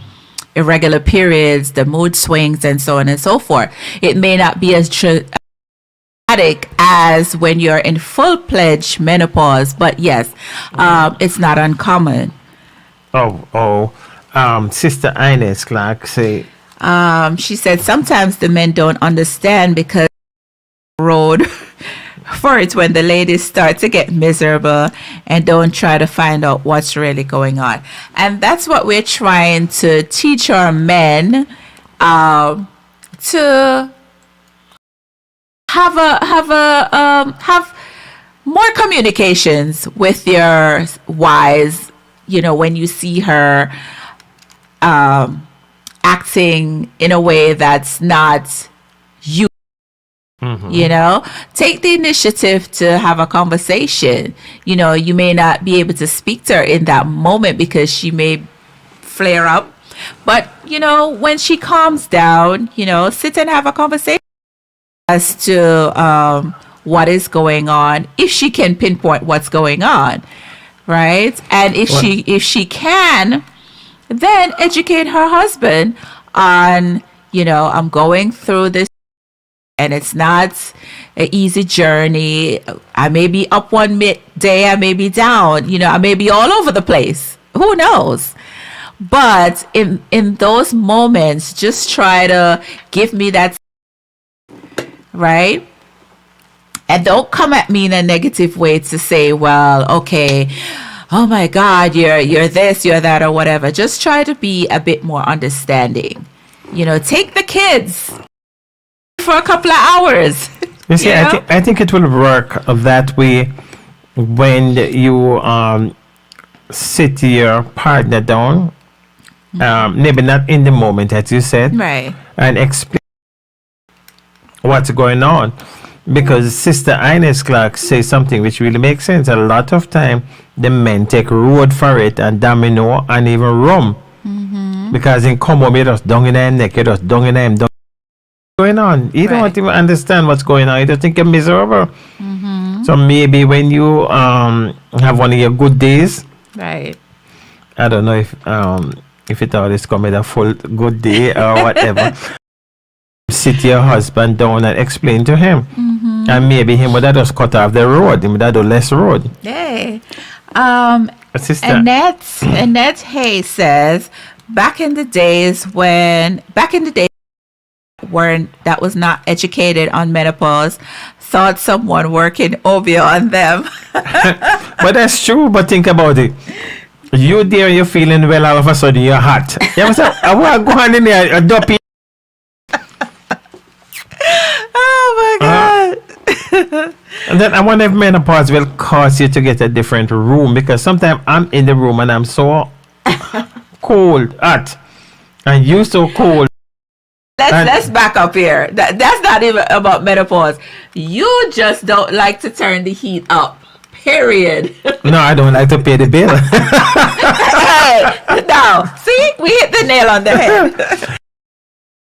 irregular periods, the mood swings, and so on and so forth. It may not be as dramatic as when you're in full-fledged menopause, but yes, it's not uncommon. Sister Ines Clark say. She said sometimes the men don't understand because road for it when the ladies start to get miserable and don't try to find out what's really going on. And that's what we're trying to teach our men, to have more communications with your wives. When you see her acting in a way that's not you. Take the initiative to have a conversation. You may not be able to speak to her in that moment because she may flare up. But, when she calms down, sit and have a conversation as to what is going on, if she can pinpoint what's going on, right? And if she can, then educate her husband on, I'm going through this, and it's not an easy journey. I may be up one day, I may be down, I may be all over the place. Who knows? But in those moments, just try to give me that, right? And don't come at me in a negative way to say, well, okay, oh my God, you're this, you're that, or whatever. Just try to be a bit more understanding. Take the kids for a couple of hours. You see, I think it will work that way when you sit your partner down, maybe not in the moment, as you said, right, and explain what's going on. Because Sister Ines Clark says something which really makes sense. A lot of time, the men take road for it and domino and even rum. Because in come home, you just dung in their neck, you just dung in them. Going on, you don't even understand what's going on. You just think you're miserable. So maybe when you have one of your good days, right? I don't know if it always come with a full good day or whatever. Sit your husband down and explain to him, and maybe him would have just cut off the road. Him would have do less road. Hey, Sister Annette Hay says, back in the days when that was not educated on menopause, thought someone working OBO on them. But that's true. But think about it. You there, you're feeling well, all of a sudden you're hot. You ever say, I want to go on in there, a dopey. Oh my God. And then I wonder if menopause will cause you to get a different room, because sometimes I'm in the room and I'm so cold, hot, and you so cold. Let's back up here. That's not even about menopause. You just don't like to turn the heat up. Period. No, I don't like to pay the bill. Hey, now, see, we hit the nail on the head.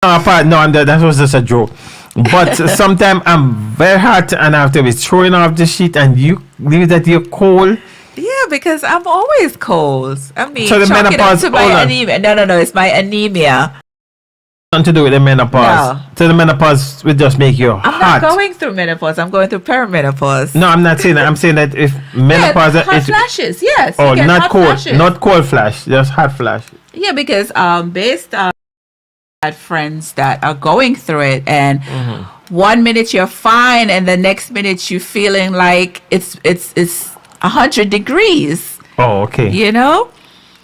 That was just a joke. But sometimes I'm very hot and I have to be throwing off the sheet, and you leave that you're cold. Yeah. because I'm always cold. I mean, So the chalk it up menopause- to my hold on. anemia. No, it's my anemia. Nothing to do with the menopause. No. So the menopause will just make you I'm hot. not going through menopause. I'm going through perimenopause. No, I'm not saying that. I'm saying that if menopause hot is flashes. Yes. you oh, get not hot cold, flashes. not cold flash, just hot flash. Yeah, because based on had friends that are going through it, and Mm-hmm. 1 minute you're fine, and the next minute you're feeling like it's 100 degrees. Oh, okay. You know?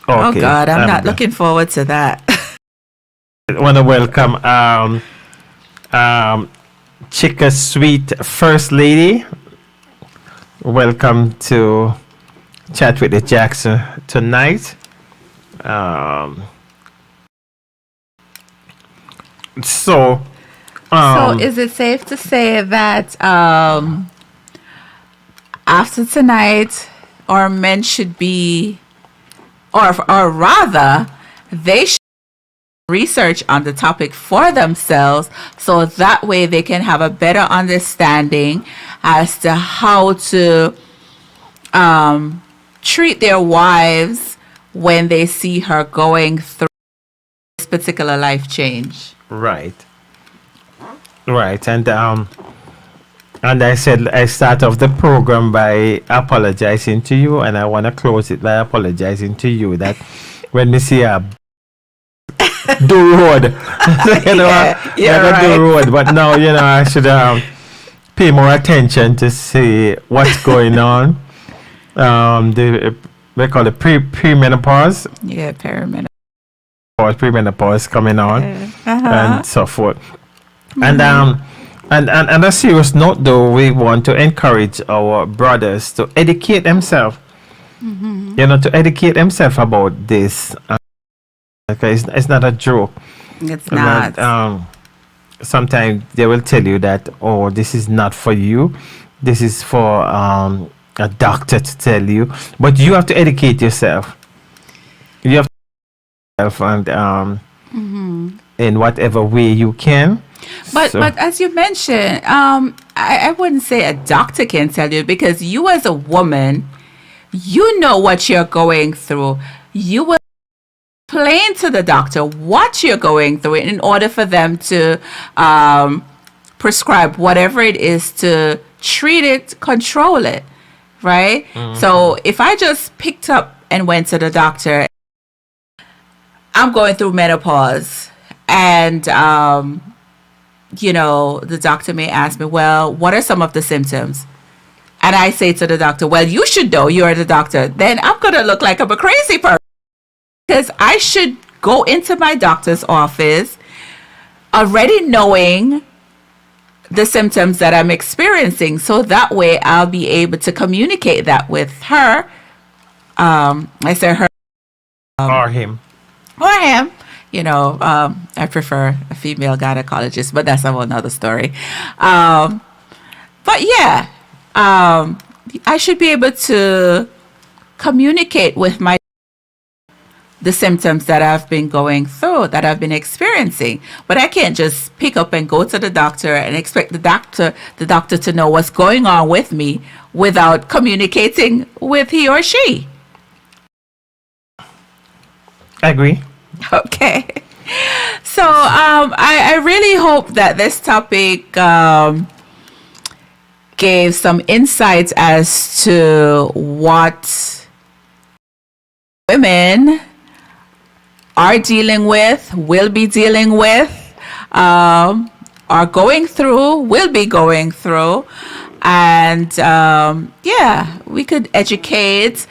Oh Okay. God, I'm not looking forward to that. I want to welcome Chicka Sweet First Lady. Welcome to Chat with the Jackson tonight. So Is it safe to say that after tonight, our men should be, or rather, they should research on the topic for themselves, so that way they can have a better understanding as to how to treat their wives when they see her going through this particular life change. right, and I said I start off the program by apologizing to you, and I want to close it by apologizing to you that when we see a do road, you're right. do road, but now I should pay more attention to see what's going on. They call it premenopause, Yeah, perimenopause. premenopause coming on, Uh-huh. and so forth. And on a serious note, though, we want to encourage our brothers to educate themselves. To educate themselves about this. Okay, it's not a joke. It's not. Sometimes they will tell you that, oh, this is not for you. This is for a doctor to tell you. But you have to educate yourself. You have to educate yourself and in whatever way you can. But So- but as you mentioned, I wouldn't say a doctor can tell you, because you as a woman, you know what you're going through. You will explain to the doctor what you're going through in order for them to prescribe whatever it is to treat it, control it, right? So if I just picked up and went to the doctor, I'm going through menopause, and the doctor may ask me, well, what are some of the symptoms? And I say to the doctor, well, you should know, you're the doctor. Then I'm going to look like I'm a crazy person, because I should go into my doctor's office already knowing the symptoms that I'm experiencing, so that way I'll be able to communicate that with her. I say her or him. or him. I prefer a female gynecologist, but that's a whole nother story. But yeah, I should be able to communicate with the symptoms that I've been going through, that I've been experiencing. But I can't just pick up and go to the doctor and expect the doctor to know what's going on with me without communicating with he or she. I agree. Okay. So I really hope that this topic gave some insights as to what women are dealing with, will be dealing with, are going through, will be going through. And we could educate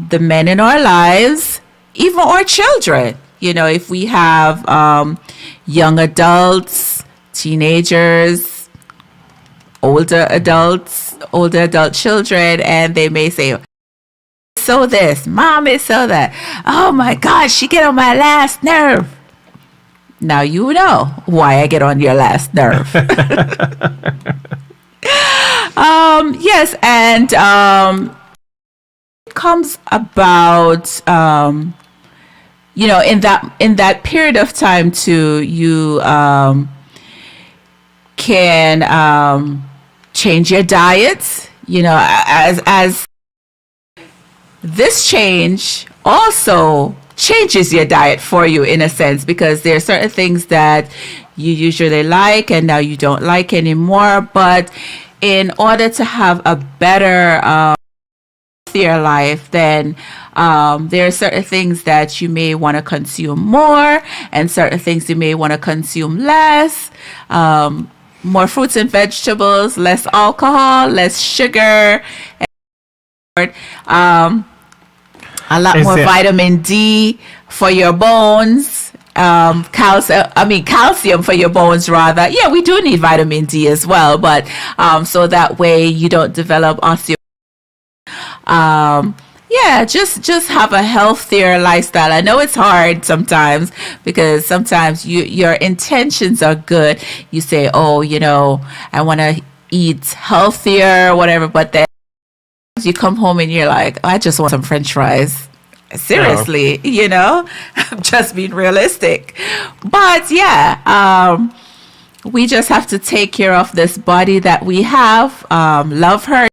the men in our lives, even our children. If we have young adults, teenagers, older adult children, and they may say, so this, mom is so that. Oh my gosh, she get on my last nerve. Now you know why I get on your last nerve. Yes, and it comes about in that period of time too, you can change your diet, as this change also changes your diet for you in a sense, because there are certain things that you usually like and now you don't like anymore. But in order to have a better, healthier life, then there are certain things that you may want to consume more and certain things you may want to consume less. More fruits and vegetables, less alcohol, less sugar, a lot more vitamin D for your bones, calcium for your bones rather. Yeah, we do need vitamin D as well, but so that way you don't develop osteo. Yeah, just have a healthier lifestyle. I know it's hard sometimes because sometimes your intentions are good. You say, oh, I want to eat healthier, whatever, but then you come home and you're like, oh, I just want some French fries. Seriously, I'm just being realistic. But yeah, we just have to take care of this body that we have, love her,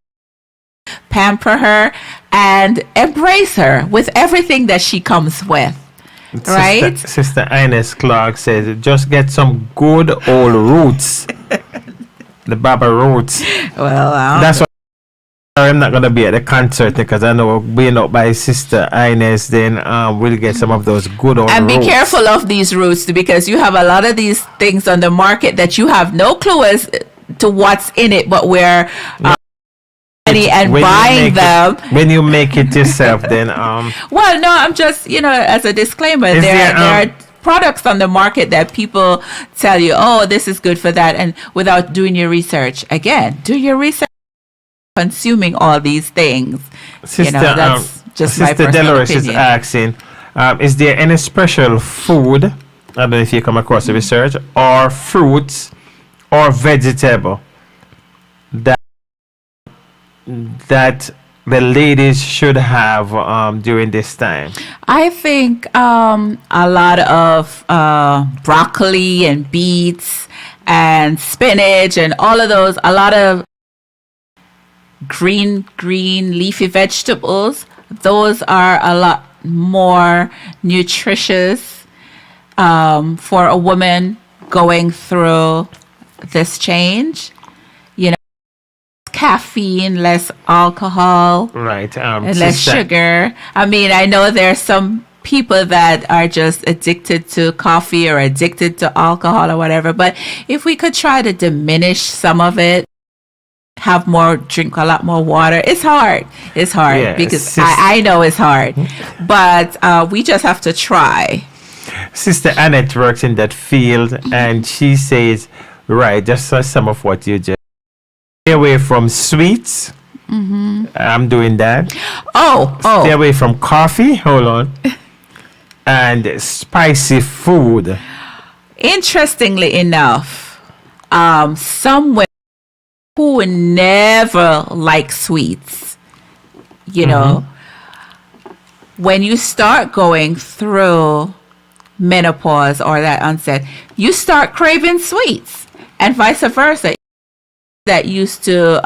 pamper her, and embrace her with everything that she comes with. Right? Sister Ines Clark says, just get some good old roots. The Baba roots. Well, that's what I'm not going to be at the concert because I know being up by Sister Ines, then we'll get some of those good old and roots. Be careful of these roots because you have a lot of these things on the market that you have no clue as to what's in it, but we're and buying them. When you make it yourself, then well, no, I'm just as a disclaimer, there are products on the market that people tell you, oh, this is good for that, and without doing your research. Again, do your research. Consuming all these things, Sister, that's just my Sister personal Dolores opinion. is asking, is there any special food, I don't know if you come across the research, or fruits or vegetable that the ladies should have during this time? I think a lot of broccoli and beets and spinach and all of those, a lot of green leafy vegetables. Those are a lot more nutritious for a woman going through this change. Caffeine, less alcohol, right, and less sugar. I mean, I know there's some people that are just addicted to coffee or addicted to alcohol or whatever, but if we could try to diminish some of it, drink a lot more water. It's hard because I know it's hard, but we just have to try. Sister Annette works in that field and she says, right, just some of what you just stay away from sweets. I'm doing that. Stay away from coffee. Hold on. And spicy food. Interestingly enough, some women who never like sweets, when you start going through menopause or that onset, you start craving sweets, and vice versa. That used to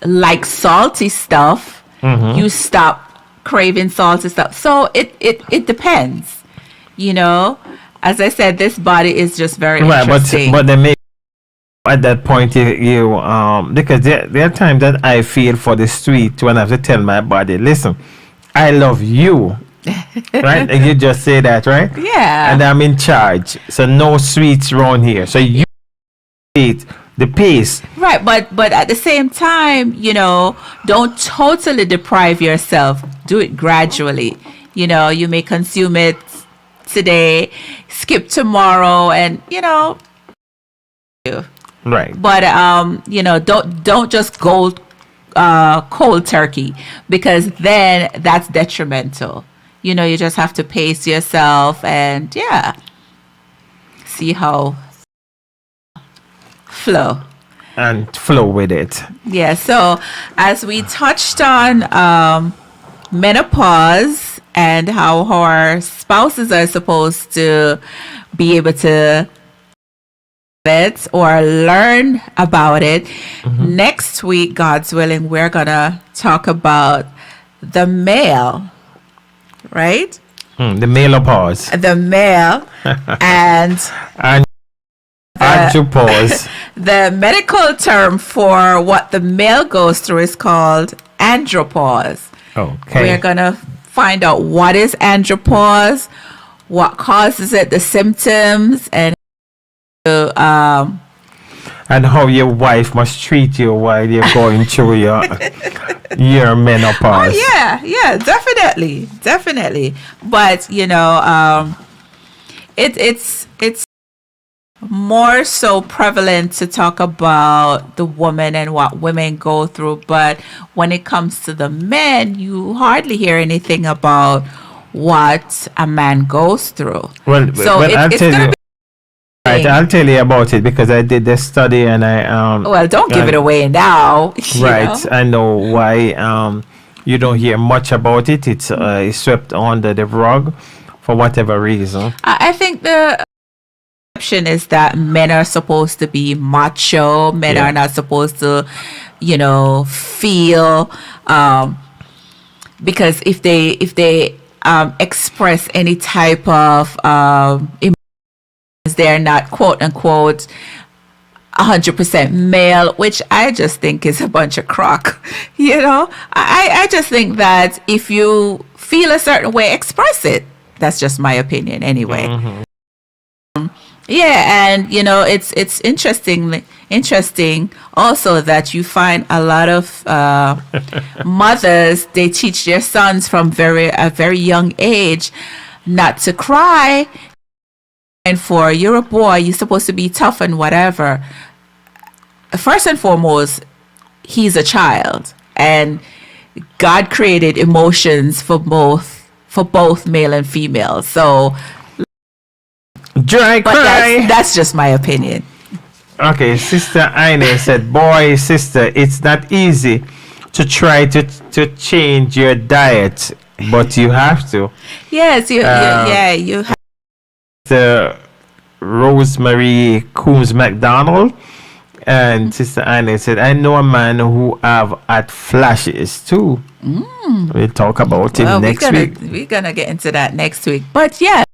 like salty stuff, you stop craving salty stuff. So it depends, As I said, this body is just very interesting. But they make at that point you because there are times that I feel for the sweet when I have to tell my body, listen, I love you. Right? And you just say that, right? Yeah. And I'm in charge. So no sweets around here. So you eat the pace. Right, but at the same time, don't totally deprive yourself. Do it gradually. You may consume it today, skip tomorrow, and Right. But don't just go cold turkey, because then that's detrimental. You just have to pace yourself and see how flow with it. Yeah, so as we touched on menopause and how our spouses are supposed to be able to it or learn about it, next week, God's willing, we're gonna talk about the male, right? The menopause. The male and And andropause. the medical term for what the male goes through is called andropause. Okay. We're going to find out what is andropause, what causes it, the symptoms, and And how your wife must treat you while you're going through your menopause. yeah, definitely. But it's more so prevalent to talk about the woman and what women go through. But when it comes to the men, you hardly hear anything about what a man goes through. Well, I'll it's tell gonna you. be Right, I'll tell you about it because I did the study and I well, don't give it away now. you Right, know? I know why you don't hear much about it. It's swept under the rug for whatever reason. I think the perception is that men are supposed to be macho. Men Yeah. are not supposed to, feel. Because if they express any type of emotions, they're not quote unquote 100% male, which I just think is a bunch of crock. I just think that if you feel a certain way, express it. That's just my opinion anyway. Yeah, and it's interesting also that you find a lot of mothers, they teach their sons from a very young age not to cry. And you're a boy, you're supposed to be tough and whatever. First and foremost, he's a child, and God created emotions for both male and female. So, Dry but cry. that's just my opinion. Okay, Sister Ine said, boy, sister, it's not easy to try to change your diet, but you have to. Yes, you have. The Rosemary Coombs McDonald and Sister Annie said, I know a man who have had flashes too. We'll talk about him next week. We're gonna get into that next week. But yeah,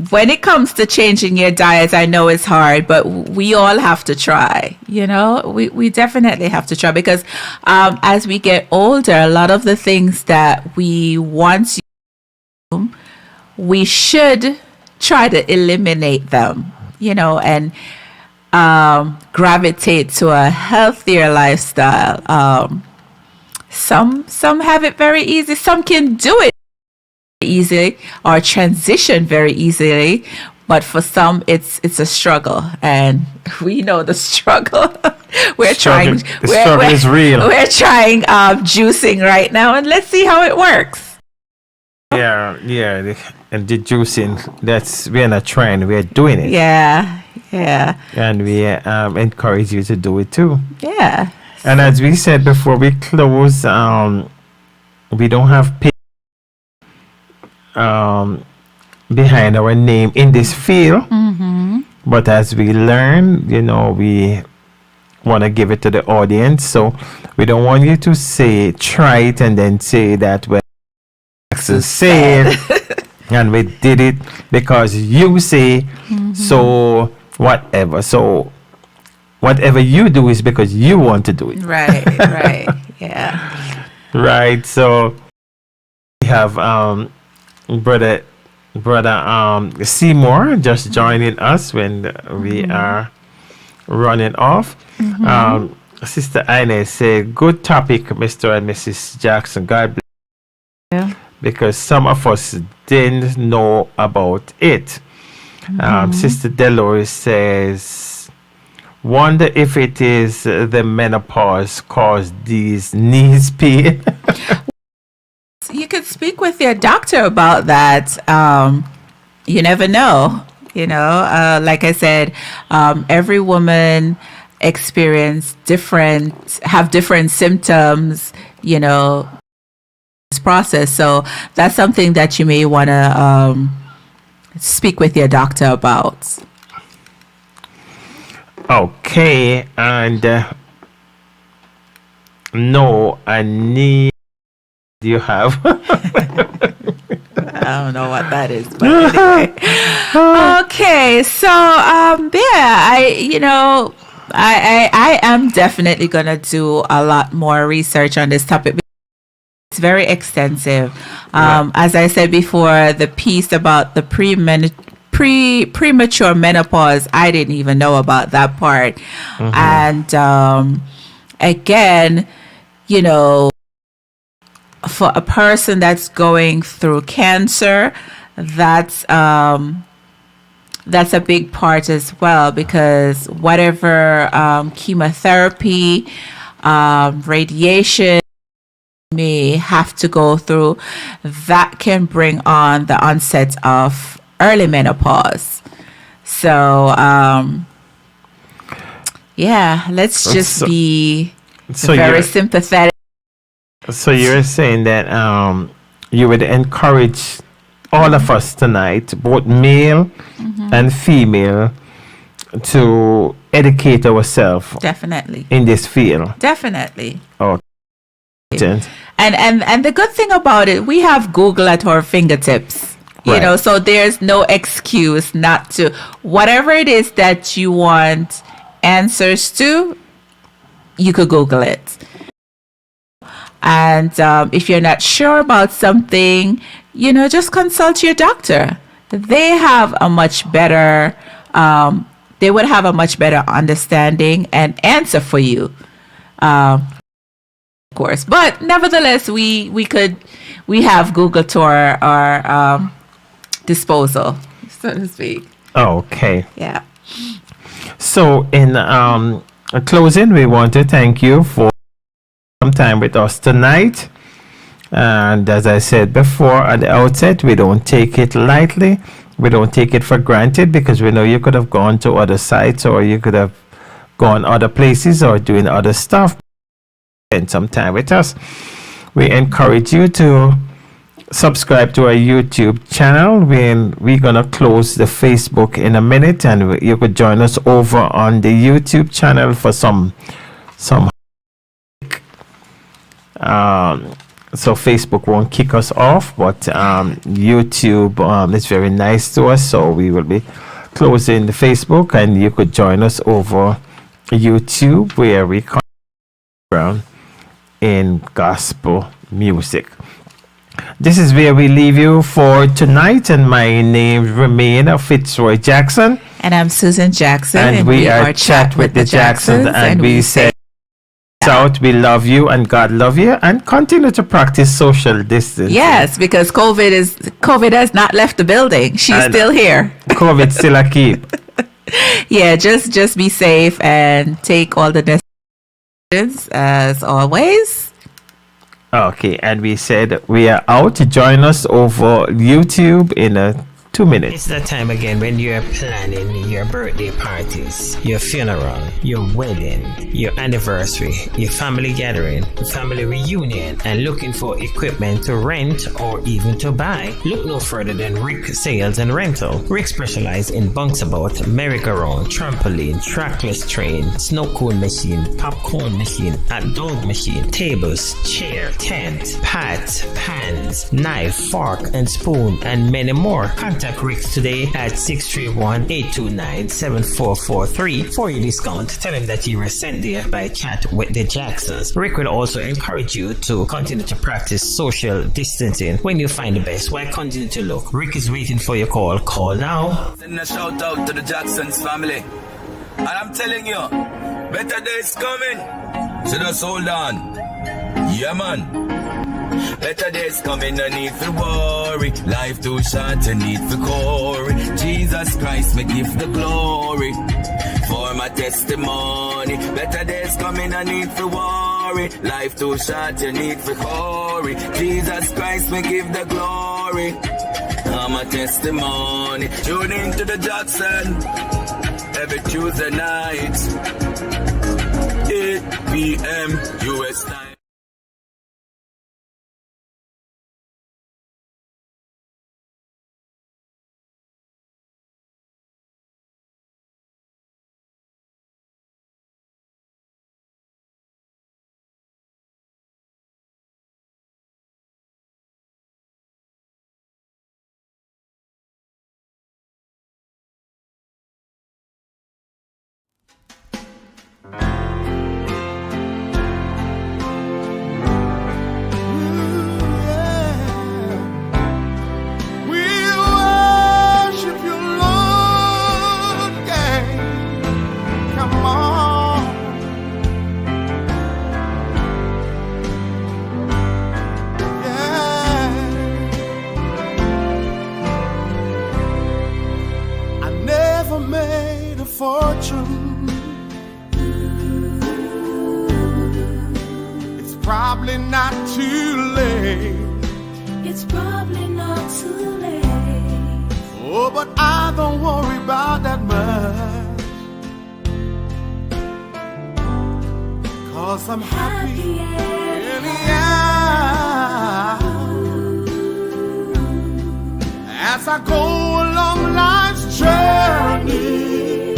when it comes to changing your diet, I know it's hard, but we all have to try. We definitely have to try because as we get older, a lot of the things that we once used, we should try to eliminate them, and gravitate to a healthier lifestyle. Some have it very easy. Some can do it easily or transition very easily, but for some it's a struggle, and we know the struggle. The struggle is real. We're trying juicing right now, and let's see how it works. Yeah, and the juicing, we're not trying, we're doing it. Yeah. And we encourage you to do it too. Yeah. And as we said before we close, we don't have behind our name in this field. But as we learn, we want to give it to the audience. So we don't want you to try it and then say that say it and we did it because you say so whatever. So whatever you do is because you want to do it. Right. Yeah. Right. So we have brother Seymour just joining us when we are running off. Sister Ines said, good topic, Mr. and Mrs. Jackson. God bless. Yeah. Because some of us didn't know about it. Sister Delores says, wonder if it is the menopause caused these knees pain. You could speak with your doctor about that. You never know. Like I said, every woman have different symptoms, this process. So that's something that you may want to speak with your doctor about. Okay, and No, I need you have. I don't know what that is, but anyway. Okay, so yeah, I am definitely gonna do a lot more research on this topic. It's very extensive. As I said before, the piece about the premature menopause, I didn't even know about that part. And again, you know, for a person that's going through cancer, that's a big part as well, because whatever chemotherapy, radiation may have to go through, that can bring on the onset of early menopause. So yeah, let's just be very sympathetic. So you're saying that you would encourage all of us tonight, both male and female, to educate ourselves Definitely. in this field. Definitely. Oh, And the good thing about it, we have Google at our fingertips. You Right. know, so there's no excuse not to. Whatever it is that you want answers to, you could Google it. And if you're not sure about something, just consult your doctor. They have a much better, they would have a much better understanding and answer for you, of course. But nevertheless, we have Google to our disposal, so to speak. okay. Yeah. So in closing, we want to thank you for some time with us tonight. And as I said before at the outset, we don't take it lightly. We don't take it for granted, because we know you could have gone to other sites, or you could have gone other places or doing other stuff. Spend some time with us. We encourage you to subscribe to our YouTube channel. We're going to close the Facebook in a minute, and you could join us over on the YouTube channel for some so Facebook won't kick us off, but YouTube is very nice to us, so we will be closing the Facebook, and you could join us over YouTube, where we come around in gospel music. This is where we leave you for tonight, and my name remains Fitzroy Jackson, And I'm Susan Jackson, and we are Chat with the Jacksons, and we say out, we love you, and God love you, and continue to practice social distance. Yes, because COVID has not left the building. She's still here. COVID still a keep. Yeah, just be safe and take all the necessary as always. Okay, and we said we are out. Join us over YouTube in 2 minutes. It's that time again when you're planning your birthday parties, your funeral, your wedding, your anniversary, your family gathering, family reunion, and looking for equipment to rent or even to buy. Look no further than Rick Sales and Rental. Rick specializes in bunks-about, merry-go-round, trampoline, trackless train, snow cone machine, popcorn machine, hot dog machine, tables, chair, tent, pots, pans, knife, fork, and spoon, and many more. Contact Rick today at 631-829-7443 for your discount. Tell him that you were sent there by Chat with the Jacksons. Rick will also encourage you to continue to practice social distancing. When you find the best, why continue to look? Rick is waiting for your call. Call now. Send a shout out to the Jacksons family. And I'm telling you, better days coming. So just hold on. Yeah, man. Better days coming, no need to worry. Life too short, no need to worry. Jesus Christ, me give the glory for my testimony. Better days coming, no need to worry. Life too short, you need to worry. Jesus Christ, me give the glory for my testimony. Tune in to the Jackson every Tuesday night, 8 p.m. US time. We worship you, Lord. Yeah. Come on. Yeah. I never made a fortune. It's probably not too late. It's probably not too late. Oh, but I don't worry about that much. 'Cause I'm happy anyhow. As I go along life's journey,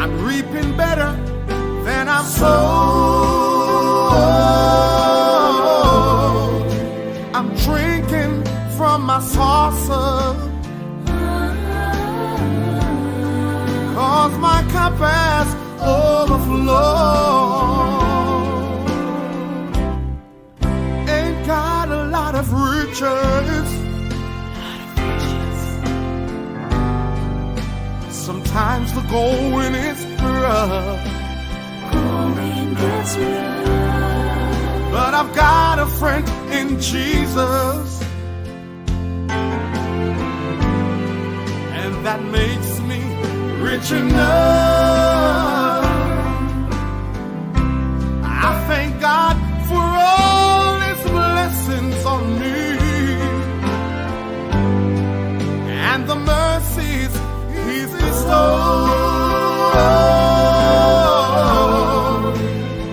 I'm reaping better than I've sown. I'm drinking from my saucer, 'cause my cup has overflowed. Ain't got a lot of riches. Sometimes the going is rough, Going gets rough. but I've got a friend in Jesus, and that makes me rich enough. I thank God for all His blessings on me and the mercies He's bestowed.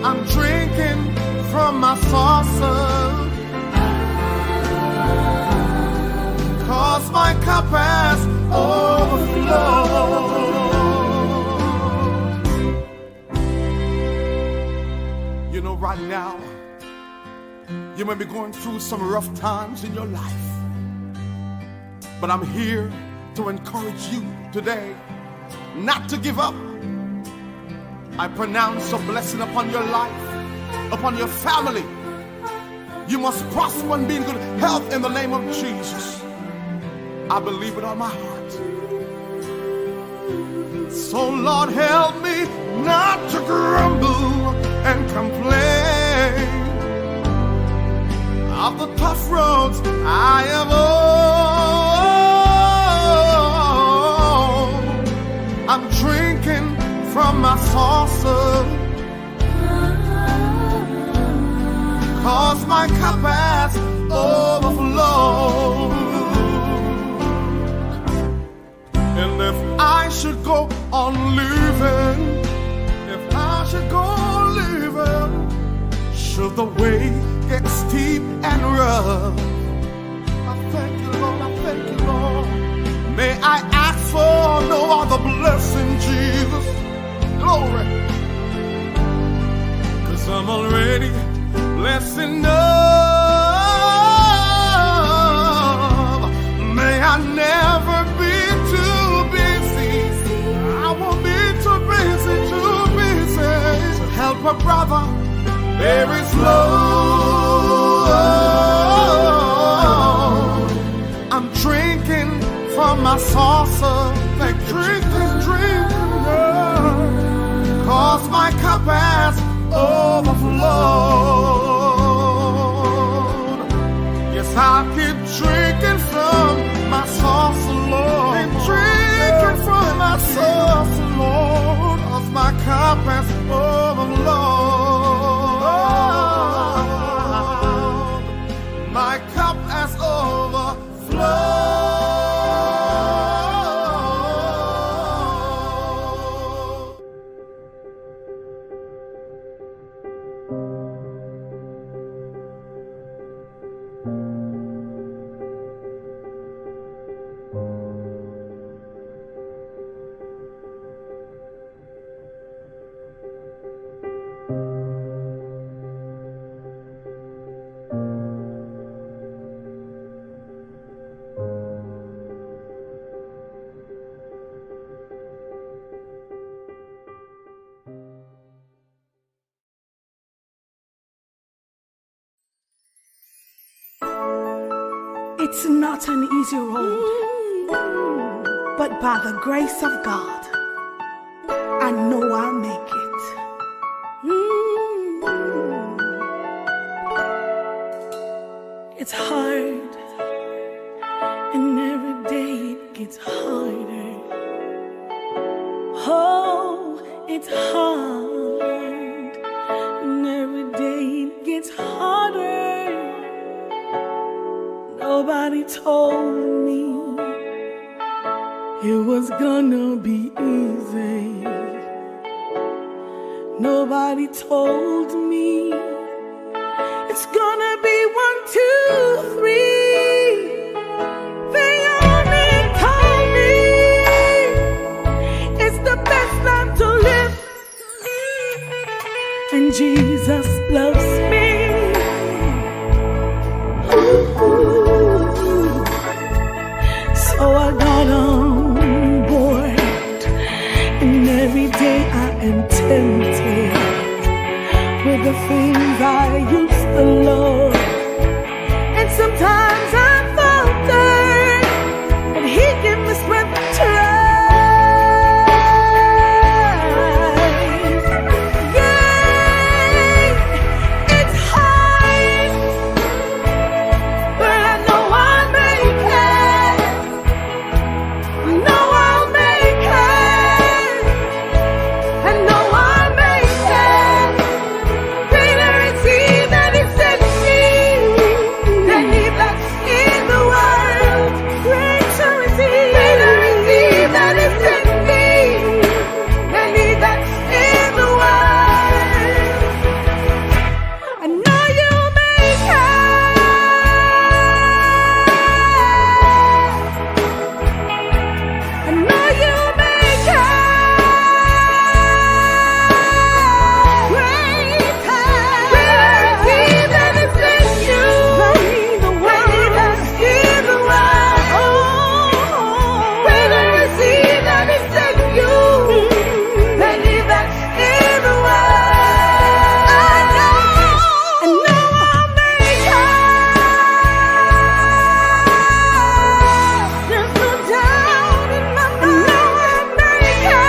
I'm drinking from my saucer, 'cause my cup has overflowed. You know, right now, you may be going through some rough times in your life, but I'm here to encourage you today not to give up. I pronounce a blessing upon your life, upon your family. You must prosper and be in good health in the name of Jesus. I believe with all my heart. So Lord, help me not to grumble and complain of the tough roads I have owned. I'm drinking from my saucer, 'cause my cup has overflowed. And if I should go on living, if I should go on living, should the way get steep and rough, I thank you, Lord, I thank you, Lord. May I ask for no other blessing, Jesus. Glory. 'Cause I'm already blessed enough. May I never be too busy. I won't be too busy to help a brother bear his load. I'm drinking from my saucer, like drinking, 'cause my cup has overflowed. Yes, I keep drinking from my saucer, Lord. Keep drinking from my saucer, Lord, 'cause my cup has overflowed. My cup has overflowed. It's not an easy road, but by the grace of God, I know I'll make it. It's hard, and every day it gets harder. Oh, it's hard, and every day it gets harder. Nobody told me it was gonna be easy. Nobody told me it's gonna be 1, 2, 3. They only told me it's the best life to live, and Jesus loves me. So I got on board, and every day I am tempted with the things I used to love. And sometimes I falter, but He gives me strength to rise. Yeah, it's hard, but I know I'll make it. I know I'll make it. I know I'll make it. Greater is He that is in me than He that's in the world. Greater is He that is in me than He that's in the world. I know you'll make it. I know you'll make it. Greater is He that is in you than He that's in the world. Greater is He that is in you than He that's in the world. I know I'll make it. There's no doubt in my mind. I'll make it.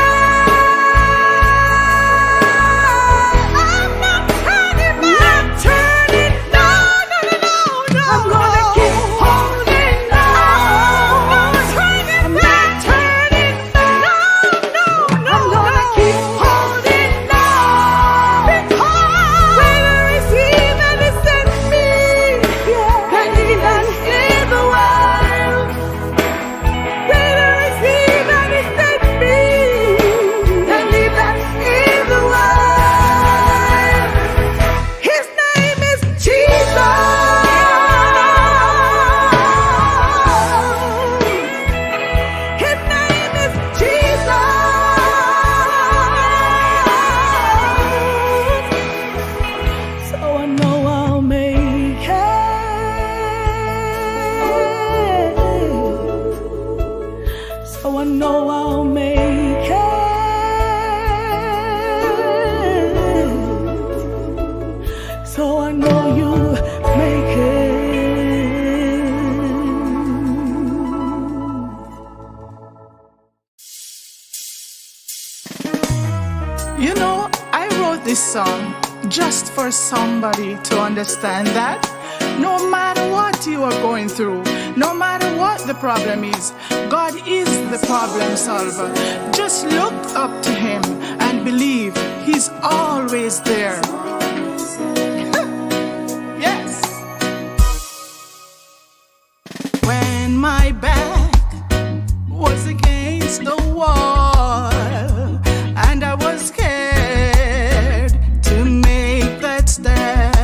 I'm not turning back. No. I'm gonna keep holding on. I'm not turning back. No. I'm gonna keep holding on. Because greater is He that is in me than He that's in the world. Greater is He that is in me than He that's in the world. His name is Jesus. His name is Jesus. So I know I'll make it. So I know I'll make it. So I know you'll make it. You know, I wrote this song just for somebody to understand that no matter what you are going through, no matter what the problem is, God is the problem solver. Just look up to Him and believe He's always there. Yes. When my back was against the wall and I was scared to make that step,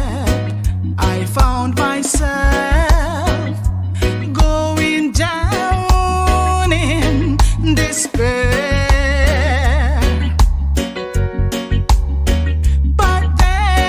I found myself going down in despair. But then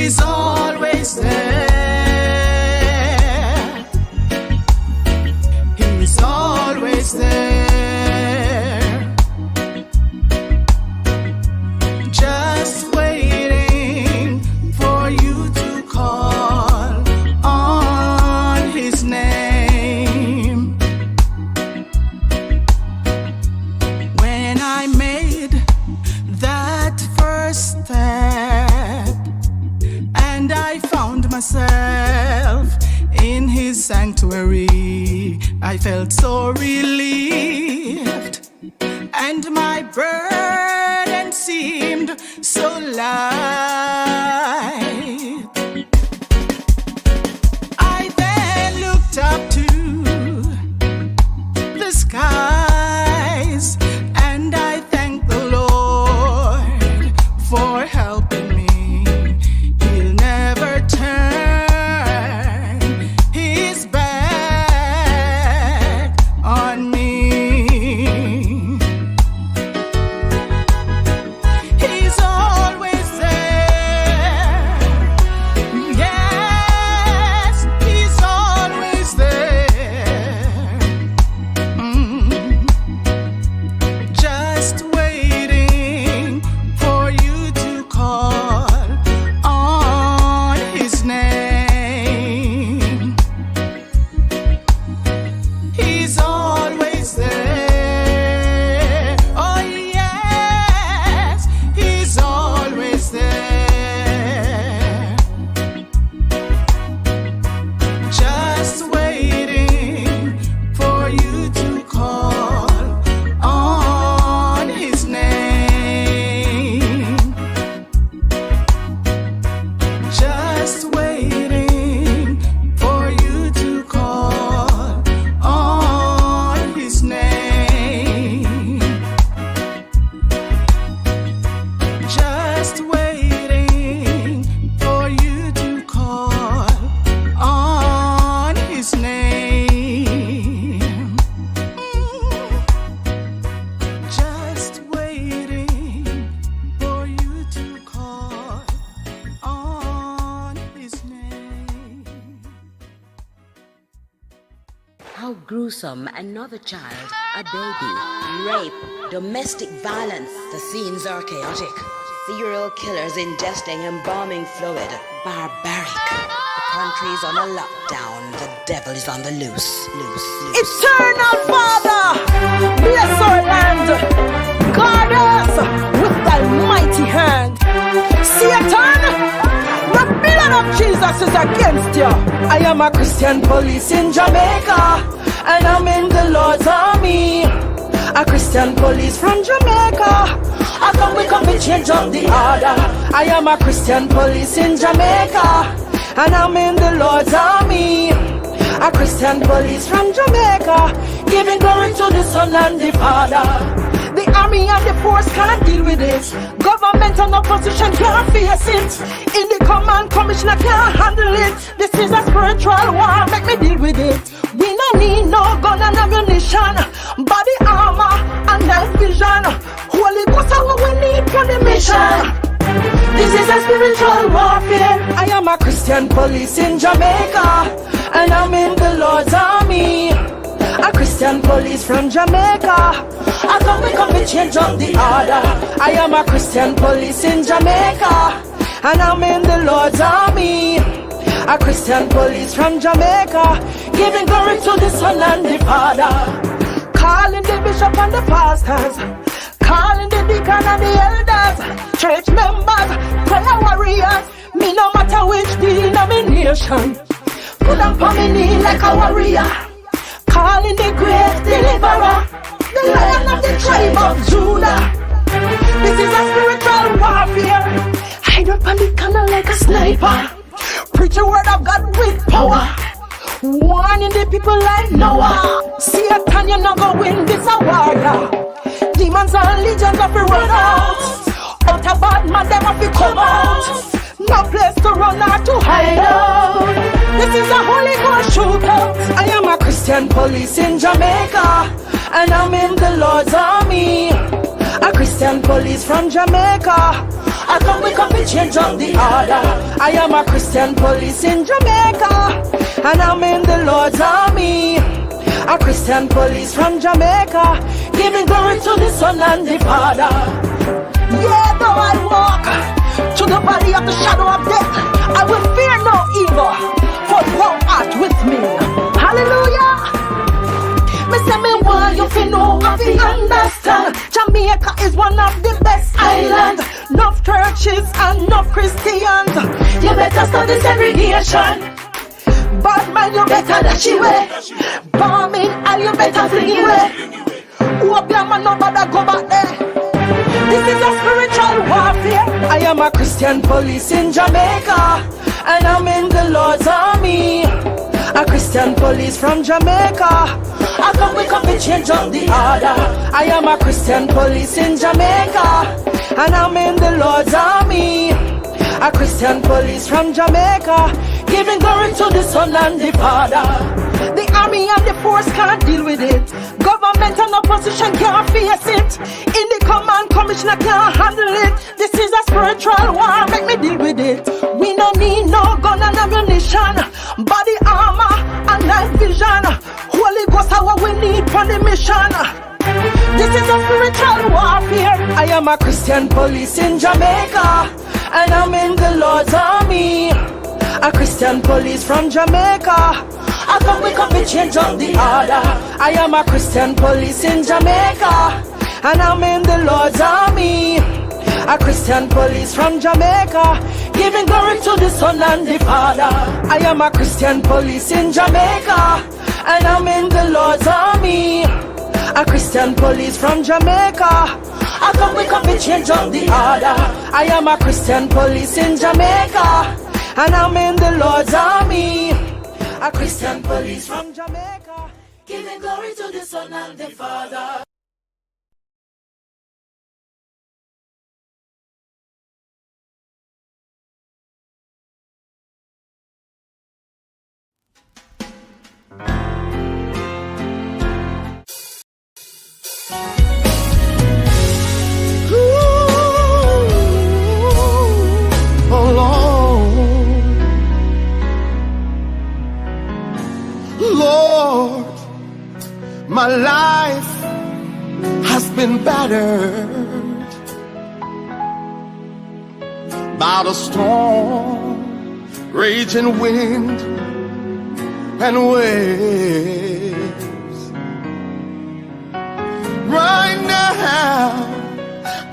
He's always there. He's always there. Just waiting for you to call on his name. When I made that first step and I found myself in his sanctuary, I felt so relieved, and my burden seemed so light. I then looked up to the skies, and I thanked the Lord for helping me. He'll never turn his back on me. He's always there. Yes, he's always there. Just waiting for you to call on his name. He's always there. Oh yes, he's always there. Just waiting for you to call on his name. Just waiting for you to call on his name. Just waiting for you to call on his name. Just waiting for you to call on his name. How gruesome. Another child, a baby, rape, domestic violence. The scenes are chaotic. Serial killers ingesting embalming fluid. Barbaric. The country's on a lockdown. The devil is on the loose. Eternal Father, bless our land. Guard us with thy mighty hand. Satan, the blood of Jesus is against you. I am a Christian police in Jamaica, and I'm in the Lord's army. A Christian police from Jamaica. I come to change up the order. I am a Christian police in Jamaica, and I'm in the Lord's army. A Christian police from Jamaica, giving glory to the Son and the Father. The army and the force can't deal with it. Government and opposition can't face it. In the command commissioner can't handle it. This is a spiritual war, make me deal with it. We don't need no gun and ammunition, body armor and night vision. Holy Ghost are what we need for the mission. This is a spiritual warfare. I am a Christian police in Jamaica, and I'm in the Lord's army. A Christian police from Jamaica. I come to change up the order. I am a Christian police in Jamaica, and I'm in the Lord's army. A Christian police from Jamaica, giving glory to the Son and the Father. Calling the bishop and the pastors, calling the deacon and the elders, church members, prayer warriors. Me no matter which denomination, put up on me knee like a warrior. Calling the great deliverer, the Lion of the tribe of Judah. This is a spiritual warfare. Hide up on the corner like a sniper. Preach the word of God with power. Warning the people like Noah. Satan, you're not gonna win this warrior. Demons and legions have to run out. Out of bad man, them have to come out. No place to run or to hide out. This is a Holy Ghost shootout. I am a Christian police in Jamaica, and I'm in the Lord's army. A Christian police from Jamaica. I I come to change up the order. I am a Christian police in Jamaica, and I'm in the Lord's army. A Christian police from Jamaica, giving glory to the Son and the Father. Yeah, though I walk to the valley of the shadow of death, I will fear no evil, for thou art with me. Hallelujah. Me say me want you to know, I fi understand. Jamaica is one of the best islands. Enough churches and enough Christians. You better study segregation. Bad man, you better dash away. Bombing, and you better flee away. Hope your man no bother go back there. This is a spiritual warfare. I am a Christian police in Jamaica, and I'm in the Lord's army. A Christian police from Jamaica, I come to change up the order. I am a Christian police in Jamaica, and I'm in the Lord's army. A Christian police from Jamaica, giving glory to the Son and the Father. The army and the force can't deal with it. Government and opposition can't face it. In the command commissioner can't handle it. This is a spiritual war, make me deal with it. We don't need no gun and ammunition, body armor and night vision. Holy Ghost are what we need for the mission. This is a spiritual warfare. I am a Christian police in Jamaica, and I'm in the Lord's army. A Christian police from Jamaica, I come to change up the order. I am a Christian police in Jamaica, and I'm in the Lord's army. A Christian police from Jamaica, giving glory to the Son and the Father. I am a Christian police in Jamaica, and I'm in the Lord's army. A Christian police from Jamaica, I come to change up the order. I am a Christian police in Jamaica, and I'm in the Lord's army. A Christian police from Jamaica, giving glory to the Son and the Father. Lord, my life has been battered by the storm, raging wind and waves. Right now,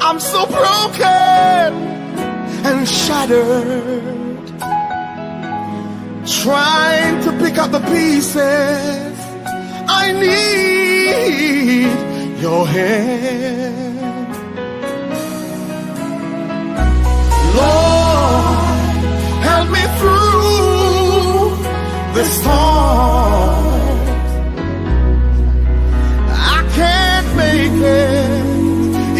I'm so broken and shattered, trying to pick up the pieces. I need your hand. Lord, help me through the storm. I can't make it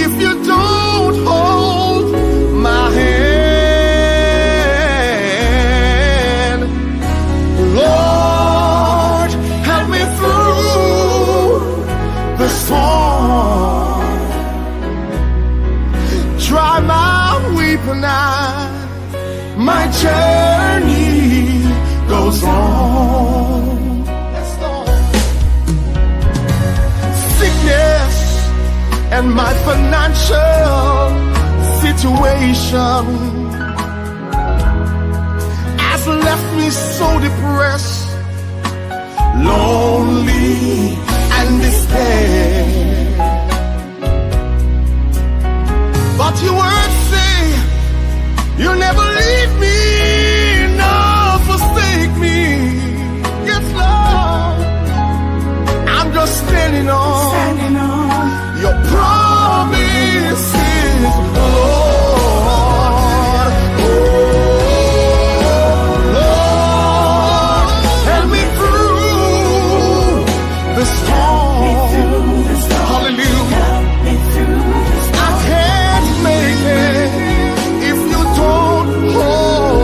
if you don't hold my hand. Lord, help me through the storm. Dry my weeping eye. My journey goes on. Sickness and my financial situation has left me so depressed, lonely and despair. But your word say you'll never leave me nor forsake me. Yes, Lord, I'm just standing on your promises, Lord. Oh, Lord, help me through the storm. Hallelujah. I can't make it if you don't hold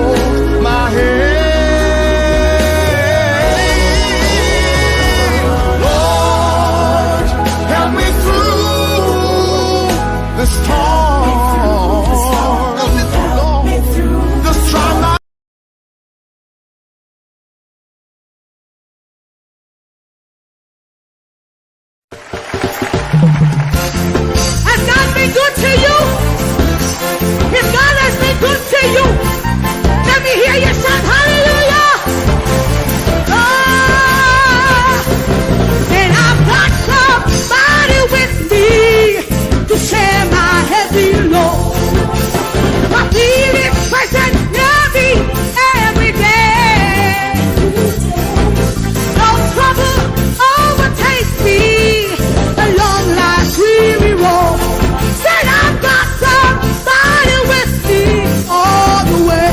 good to you? Let me hear you shout hallelujah. And I've got somebody with me to share my heavy load. My feet is present near me every day. No trouble overtakes me along life's weary road. Said I've got somebody with me all the way.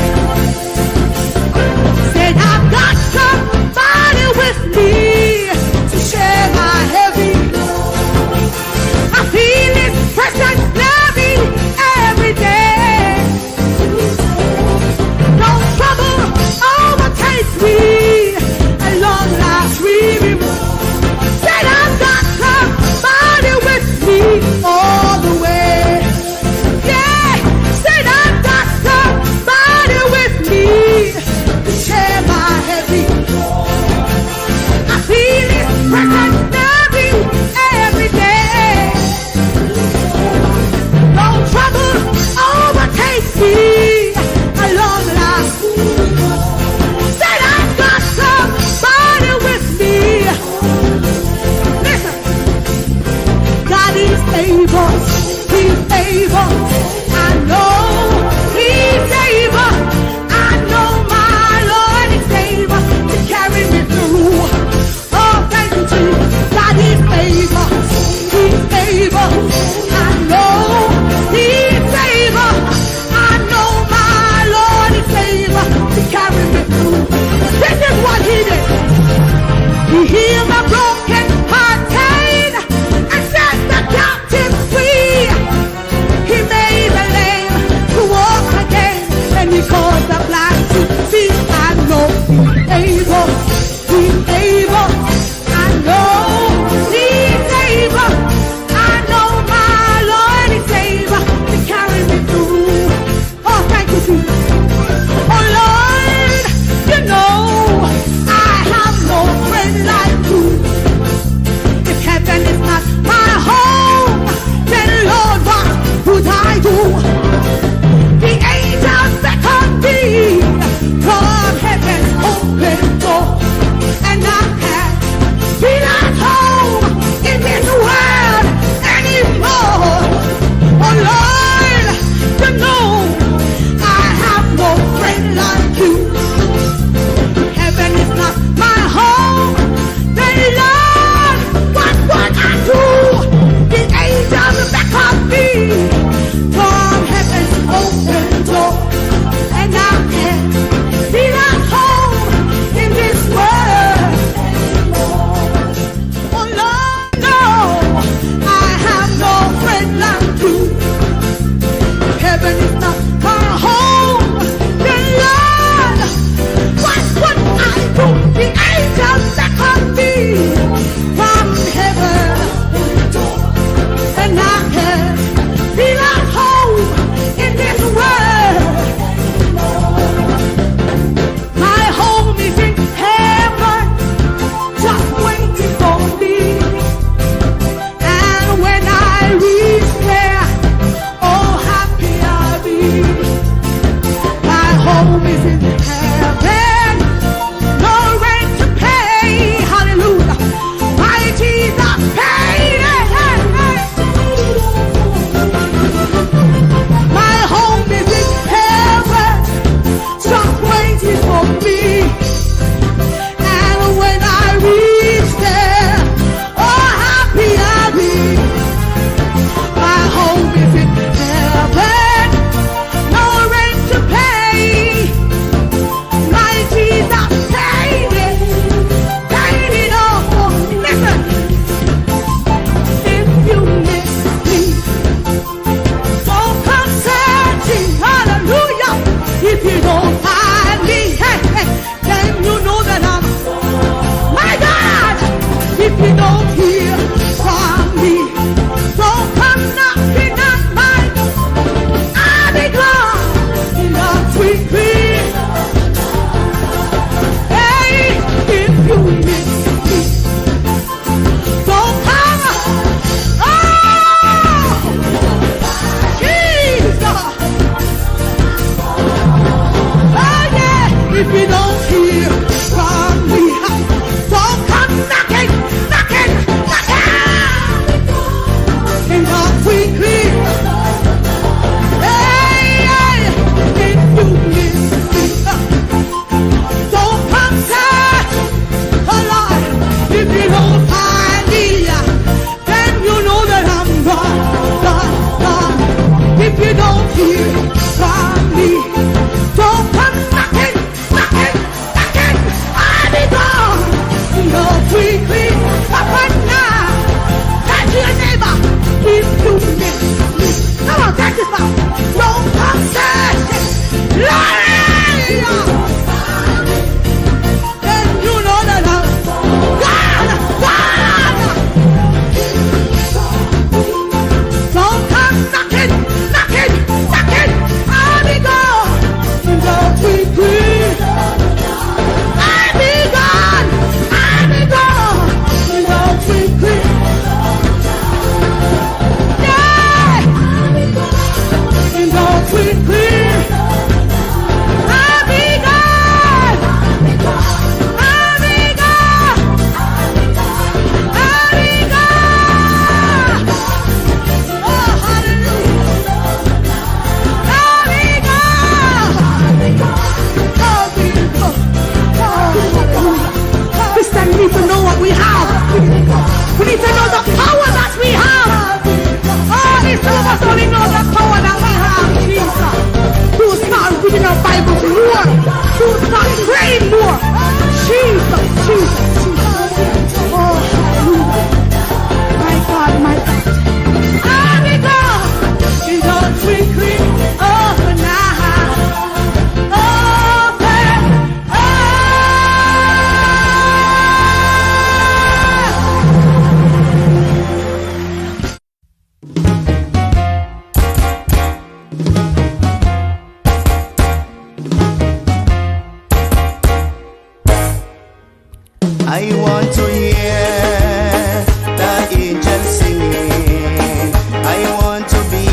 I want to hear the angels singing. I want to be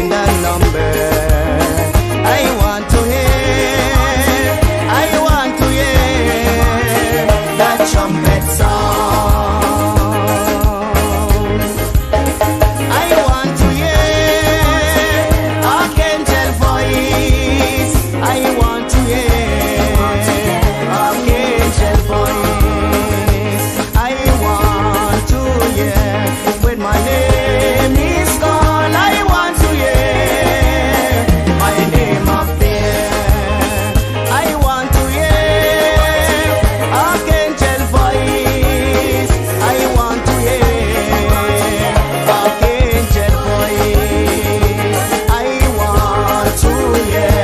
in the number. I want to hear the trumpet sound. I want to hear archangel voice. I want to hear archangel voice. I want to hear when my name is called. I want to hear my name up there. I want to hear archangel voice. I want to hear archangel voice. I want to hear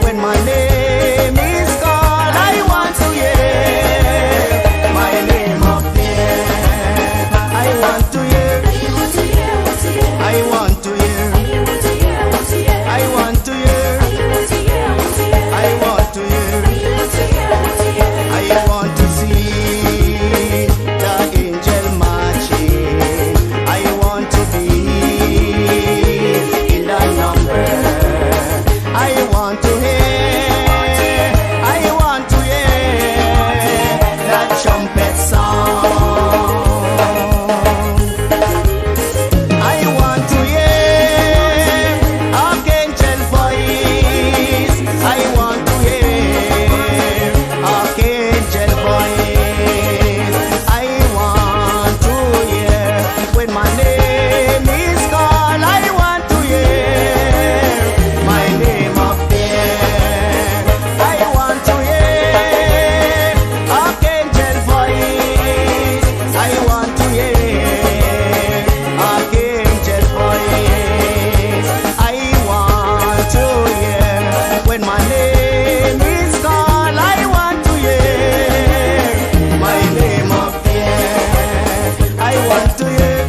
when my name is called. I want to hear my name up there. I want to hear. I want to hear. I want to hear. I want to hear. I want to see the angel marching. I want to be in the number. I want to hear. I want to hear that trumpet sound. I want to hear archangel voice. I want to hear archangel voice. I want to hear when my name is called. I want to hear my name up there. I want to hear archangel voice. I want to hear archangel voice. I want to hear when my name is called. I want to hear my name up there. I want to hear.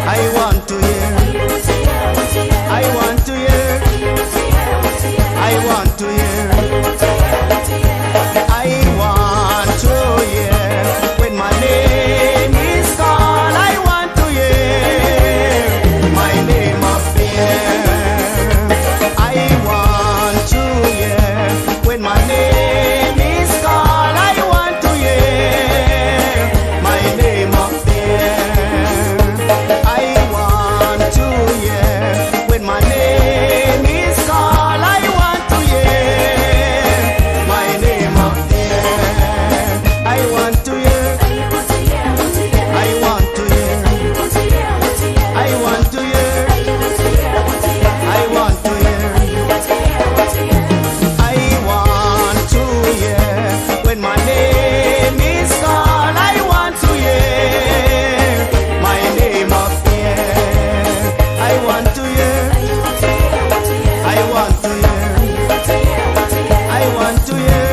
I want to hear. I want to hear. I want to hear. I want to hear when my name is called. I want to hear my name up there. I want to hear when my name is called. I want to hear my name up there. I want to hear when my name is called. I want to hear my name up there. I want to hear. I want to hear. I want to hear. I want to hear. I want to hear when my name is called. I want to hear my name up there. I want to hear. I want to hear. I want to hear.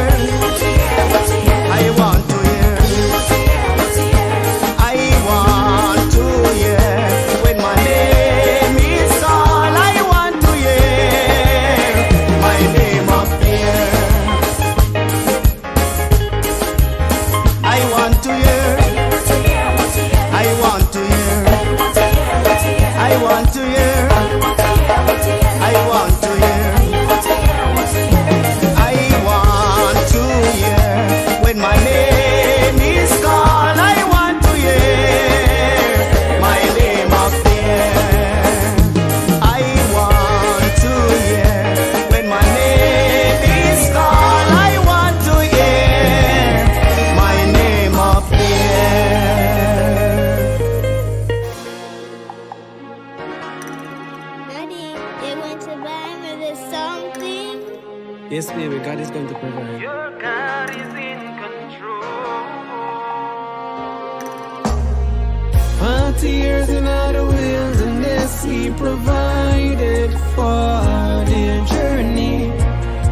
I want to hear. I want to hear when my name is called. I want to hear my name up there. I want to hear. I want to hear. I want to hear. I want to hear. I want to hear when my name is called. I want to hear my name up there. I want to hear when my name is called. I want to hear my name up there. Daddy, they went to buy me this something. Yes, baby, God is going to provide. Your God is in control. 40 years in the wilderness, He provided for the journey.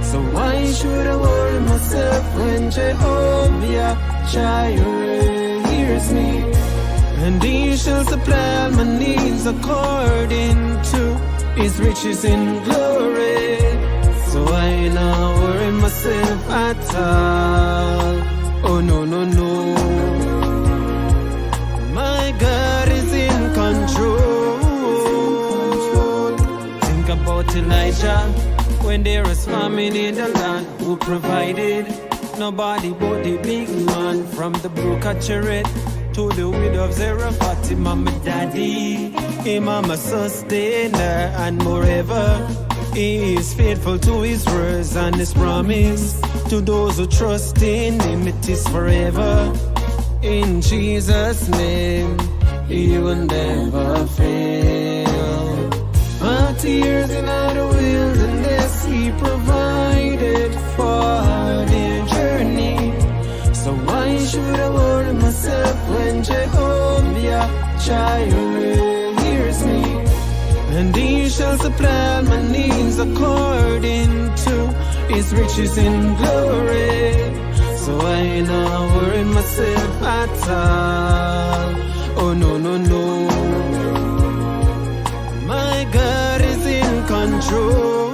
So why should I worry myself when Jehovah Jireh hears me? And He shall supply all my needs according to His riches in glory. So I now worry myself myself at all. Oh no, no, no. My God is in control. Think about Elijah when there was famine in the land. Who provided? Nobody but the big man. From the brook of Cherith to the widow of Zarephath, him and my daddy, him and my sustainer. And moreover, he is faithful to his words and his promise. To those who trust in him, it is forever. In Jesus' name, he will never fail. 40 years in the wilderness, he provided for their journey. So why should I worry myself when Jehovah Jireh hears me? And he shall supply my needs according to his riches in glory. So I ain't not worry myself at all. Oh no, no, no. My God is in control.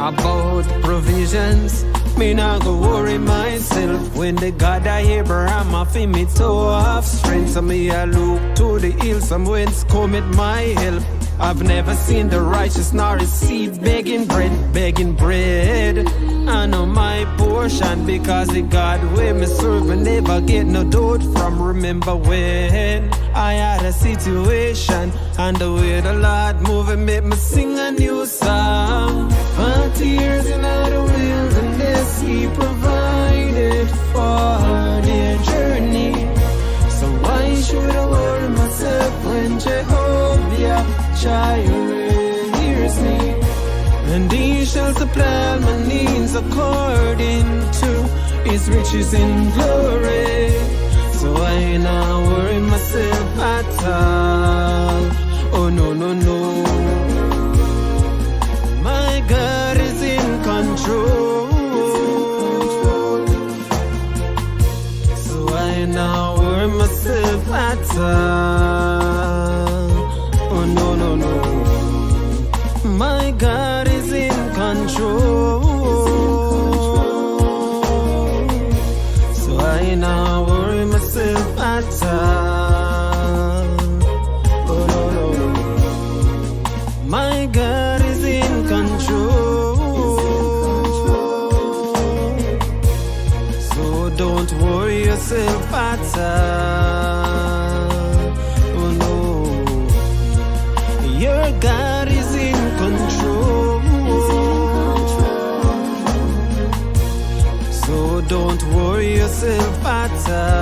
About provisions, me not go worry myself. When the God of Abraham I feel me to have strength. So me I look to the hills from whence cometh my help. I've never seen the righteous nor his seed begging bread, begging bread. I know my portion because the God way me serve and never get no doubt from. Remember when I had a situation and the way the Lord move and make me sing a new song. 40 years in the wilderness, he provided for their journey. So why should I worry myself when Jehovah Jireh hears me? And he shall supply my needs according to his riches in glory. So I ain't not worry myself at all. Oh no, no, no. My God is in control. So I ain't not worry myself at all. Oh no, no, no. My God is in control. So I ain't not worry myself at all. Oh no, no, no. My God is in control. So don't worry yourself at all. Oh no. Your God is in control. So don't worry yourself at all.